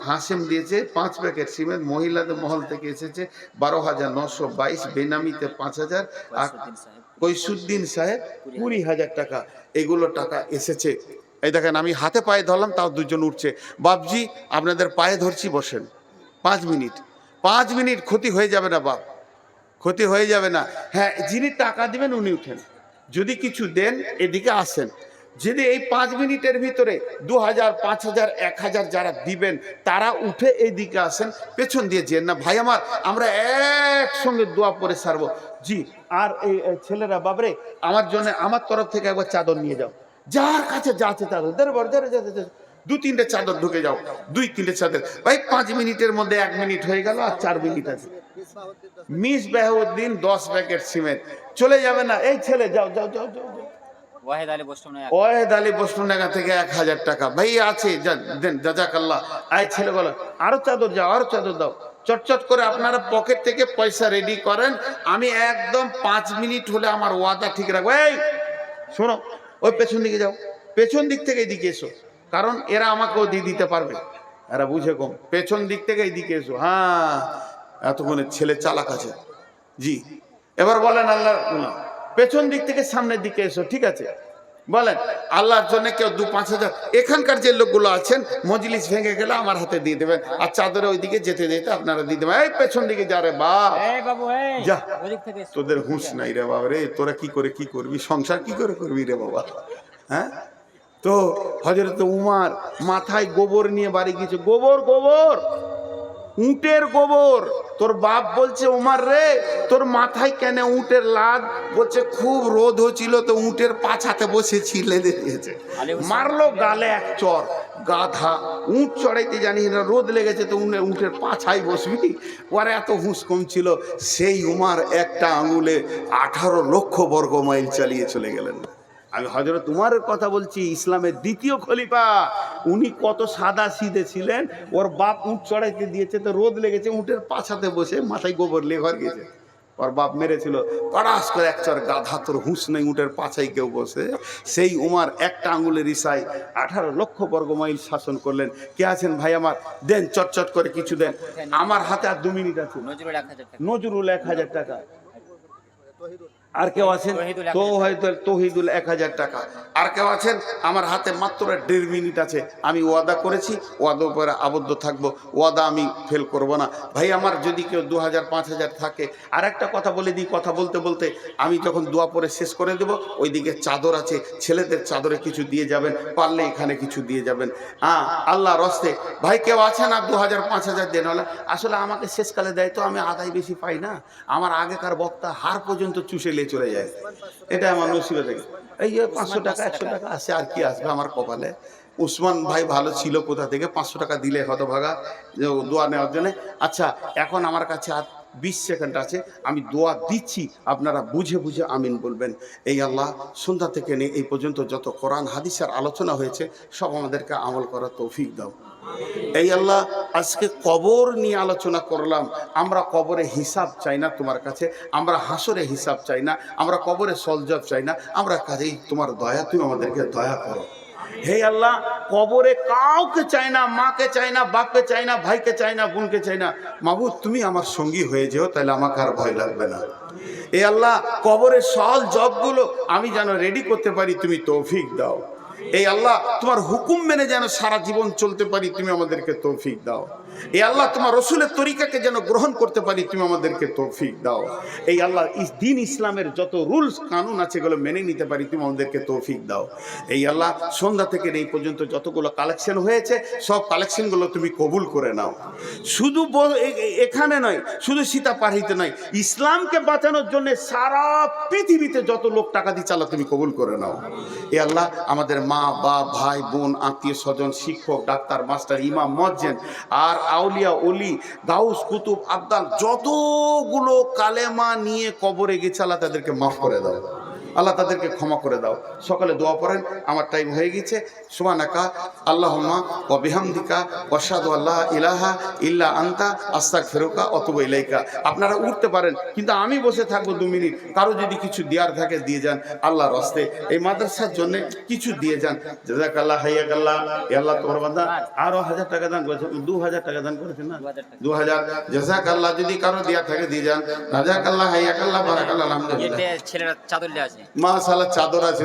হাসেম দিয়েছে 5 প্যাকেট সিমেন্ট, মহিলাদের মহল থেকে এসেছে 12,922, বেনামিতে 5000, আর কৈসুদ্দিন সাহেব 20,000 টাকা। এগুলো টাকা এসেছে। এই দেখেন আমি হাতে পায়ে ধরলাম, তাও 2 জন উঠছে। বাপজি আপনাদের পায়ে ধরছি, বসেন। 5 মিনিট, 5 মিনিট, ক্ষতি হয়ে যাবে না বাপ, ক্ষতি হয়ে যাবে না। হ্যাঁ, যিনি টাকা দিবেন উনি উঠেন, যদি কিছু দেন এদিকে আসেন। যদি এই 5 মিনিটের ভিতরে 2000, 5000, 1000 যারা দিবেন তারা উঠে এই দিকে আসেন, পেছন দিয়ে যেন না। ভাই আমার, আমরা একসঙ্গে দোয়া পড়ে সারবো। জি, আর এই ছেলেরা বাবরে আমার জন্য, আমার তরফ থেকে একবার চাদর নিয়ে যাও, যার কাছে যা আছে চাদর দু তিনটে চাদর ঢুকে যাও, 2-3টে চাদর ভাই 5 মিনিটের মধ্যে 1 মিনিট হয়ে গেল আর 4 মিনিট আছে। মিস বাহাউদ্দিন 10 প্যাকেট সিমেন্ট চলে যাবে না, এই ছেলে যাও যাও যাও যাও যাও। ওয়াহেদ আলী বসুনডাঙ্গা থেকে 1000 টাকা ভাই আছে, দেন জাজাকাল্লাহ। এই ছেলে বলো আরো চাদর যাও, আরো চাদর দাও। চটচট করে আপনারা পকেট থেকে পয়সা রেডি করেন, আমি একদম 5 মিনিট হলে আমার ওয়াদা ঠিক রাখবো। এই শোনো, ওই পেছন দিকে যাও, পেছন দিক থেকে এদিকে এসো, কারণ এরা আমাকেও দিয়ে দিতে পারবে, এরা বুঝে কম। পেছন দিক থেকে এইদিকে এসো। হ্যাঁ, এতক্ষণে ছেলে চালাক আছে। জি, এবার বলেন আল্লাহ, পেছন দিক থেকে সামনের দিকে এসো, ঠিক আছে? বলেন আল্লাহর জন্য কেউ 2-5 হাজার, এখানকার যে লোকগুলো আছেন মজলিস ভেঙে গেলে আমার হাতে দিয়ে দেবেন, আর চাদরে ওইদিকে যেতে যেতে আপনারা দিয়ে দেবেন। এই পেছন দিকে যা রে বাপ, যা, তোদের হুঁশ নাই রে বাবা রে, তোরা কি করে কি করবি, সংসার কি করে করবি রে বাবা? হ্যাঁ, তো হযরত উমর মাথায় গোবর নিয়ে বাড়ি গেছে। গোবর, গোবর, উটের গোবর। তোর বাপ বলছে উমর রে, তোর মাথায় কেন উটের লাদ? বলছে খুব রোদ হচ্ছিল তো উটের পাছাতে বসেছি, লেদে দিয়েছে। মারলো গালে এক চর। গাধা, উট চড়াইতে জানিস না, রোদ লেগেছে তো উটের পাছায় বসবি? ওর এত হুঁশ কম ছিল, সেই উমর একটা আঙুলে 18 লক্ষ বর্গ মাইল চালিয়ে চলে গেলেন। আমি হযরত উমরের কথা বলছি, ইসলামের দ্বিতীয় খলিফা। উনি কত সাদা সিধে ছিলেন, ওর বাপ উট চড়াইতে দিয়েছে তো রোদ লেগেছে, উটের পাছাতে বসে মাথায় গোবর লে ঘর গেছে। ওর বাপ মেরেছিল, পড়াস করে এক চর, গাধা তোর হুঁশ নেই, উটের পাছায় কেউ বসে? সেই উমর একটা আঙুলের ইশারায় 18 লক্ষ বর্গ মাইল শাসন করলেন। কে আছেন ভাই আমার? দেন চটচট করে কিছু দেন, আমার হাতে আর 2 মিনিট আছে। নজরুল 1000 টাকা। আর কেউ আছেন? তৌহিদুল 1000 টাকা। আর কেউ আছেন? আমার হাতে মাত্র 1.5 মিনিট আছে। আমি ওয়াদা করেছি, ওয়াদার উপরে আবদ্ধ থাকবো, ওয়াদা আমি ফেল করব না। ভাই আমার যদি কেউ 2000-5000 থাকে, আর একটা কথা বলে দিই, কথা বলতে বলতে আমি যখন দোয়া পরে শেষ করে দেব, ওইদিকে চাদর আছে, ছেলেদের চাদরে কিছু দিয়ে যাবেন, পারলে এখানে কিছু দিয়ে যাবেন। হ্যাঁ, আল্লাহর রাস্তে ভাই কেউ আছে না 2000-5000 দেন? আসলে আমাকে শেষকালে দেয় তো, আমি আদায় বেশি পাই না। আমার আগেকার বক্তা হার পর্যন্ত চুষে নিয়ে চলে যায়, এটা আমার নসিবে থেকে। এই যে 500 টাকা 100 টাকা আসে, আর কি আসবে আমার কপালে? উসমান ভাই ভালো ছিল, কোথা থেকে 500 টাকা দিলে হতভাগা দোয়া নেওয়ার জন্য। আচ্ছা, এখন আমার কাছে আর 20 সেকেন্ড আছে, আমি দোয়া দিচ্ছি, আপনারা বুঝে বুঝে আমিন বলবেন। এই আল্লাহ, সন্ধ্যা থেকে নিয়ে এই পর্যন্ত যত কোরআন হাদিসের আলোচনা হয়েছে সব আমাদেরকে আমল করার তৌফিক দাও। এই আল্লাহ, আজকে কবর নিয়ে আলোচনা করলাম, আমরা কবরে হিসাব চাই না তোমার কাছে, আমরা হাসরে হিসাব চাই না, আমরা কবরে সলজব চাই না, আমরা কাজেই তোমার দয়া, তুমি আমাদেরকে দয়া করো। হে আল্লাহ, কবরে কাউকে চাই না, মাকে চাই না, বাপকে চাই না, ভাইকে চাই না, বোনকে চাই না। মাবুদ, তুমি আমার সঙ্গী হয়ে যেও, তাহলে আমাকে আর ভয় লাগবে না। এ আল্লাহ, কবরের সল জবগুলো আমি যেন রেডি করতে পারি, তুমি তৌফিক দাও। এই আল্লাহ, তোমার হুকুম মেনে যেন সারা জীবন চলতে পারি, তুমি আমাদেরকে তৌফিক দাও। এই আল্লাহ, তোমার রসুলের তরিকাকে যেন গ্রহণ করতে পারি, তুমি আমাদেরকে তৌফিক দাও। এই আল্লাহ, দিন ইসলামের যত রুলস কানুন আছে এগুলো মেনে নিতে পারি, তুমি আমাদেরকে তৌফিক দাও। এই আল্লাহ, সন্ধ্যা থেকে এই পর্যন্ত যতগুলো কালেকশন হয়েছে সব কালেকশনগুলো তুমি কবুল করে নাও। শুধু এখানে নয়, শুধু সীতাপাড়িতে নয়, ইসলামকে বাঁচানোর জন্য সারা পৃথিবীতে যত লোক টাকা দিয়ে চালা, তুমি কবুল করে নাও। এ আল্লাহ, আমাদের মা বাপ ভাই বোন আত্মীয় স্বজন শিক্ষক ডাক্তার মাস্টার ইমাম মজ্জেন আর আউলিয়া ওলি গাউস কুতুব আবদাল যতগুলো কালেমা নিয়ে কবরে গেছে, আল্লাহ তাদেরকে মাফ করে দাও, আল্লাহ তাদেরকে ক্ষমা করে দাও। সকালে দোয়া পড়েন, আমার টাইম হয়ে গেছে। সুবহানাকা আল্লাহুম্মা ওয়া বিহামদিকা ওয়া আশহাদু আল্লা ইলাহা ইল্লা আনতা আস্তাগফিরুকা ওয়া আতুবু ইলাইকা। আপনারা উঠতে পারেন, কিন্তু আমি বসে থাকবো 2 মিনিট। কারো যদি কিছু দেওয়ার থাকে দিয়ে যান, আল্লাহর রাস্তে এই মাদ্রাসার জন্য কিছু দিয়ে যান। জাযাকাল্লাহ হাইয়াকাল্লাহ। এ আল্লাহ, তোমার বান্দা আরো 1000 টাকা দান করেছেন, 2000 টাকা দান করেছেন না, 2000। জাযাকাল্লাহ, যদি কারো দেওয়ার থাকে দিয়ে যান। জাযাকাল্লাহ হাইয়াকাল্লাহ বারাকাল্লাহ আলহামদুলিল্লাহ। ছেলেরা চাদর নিয়ে আছে, মাশাআল্লাহ, চাদর আছে।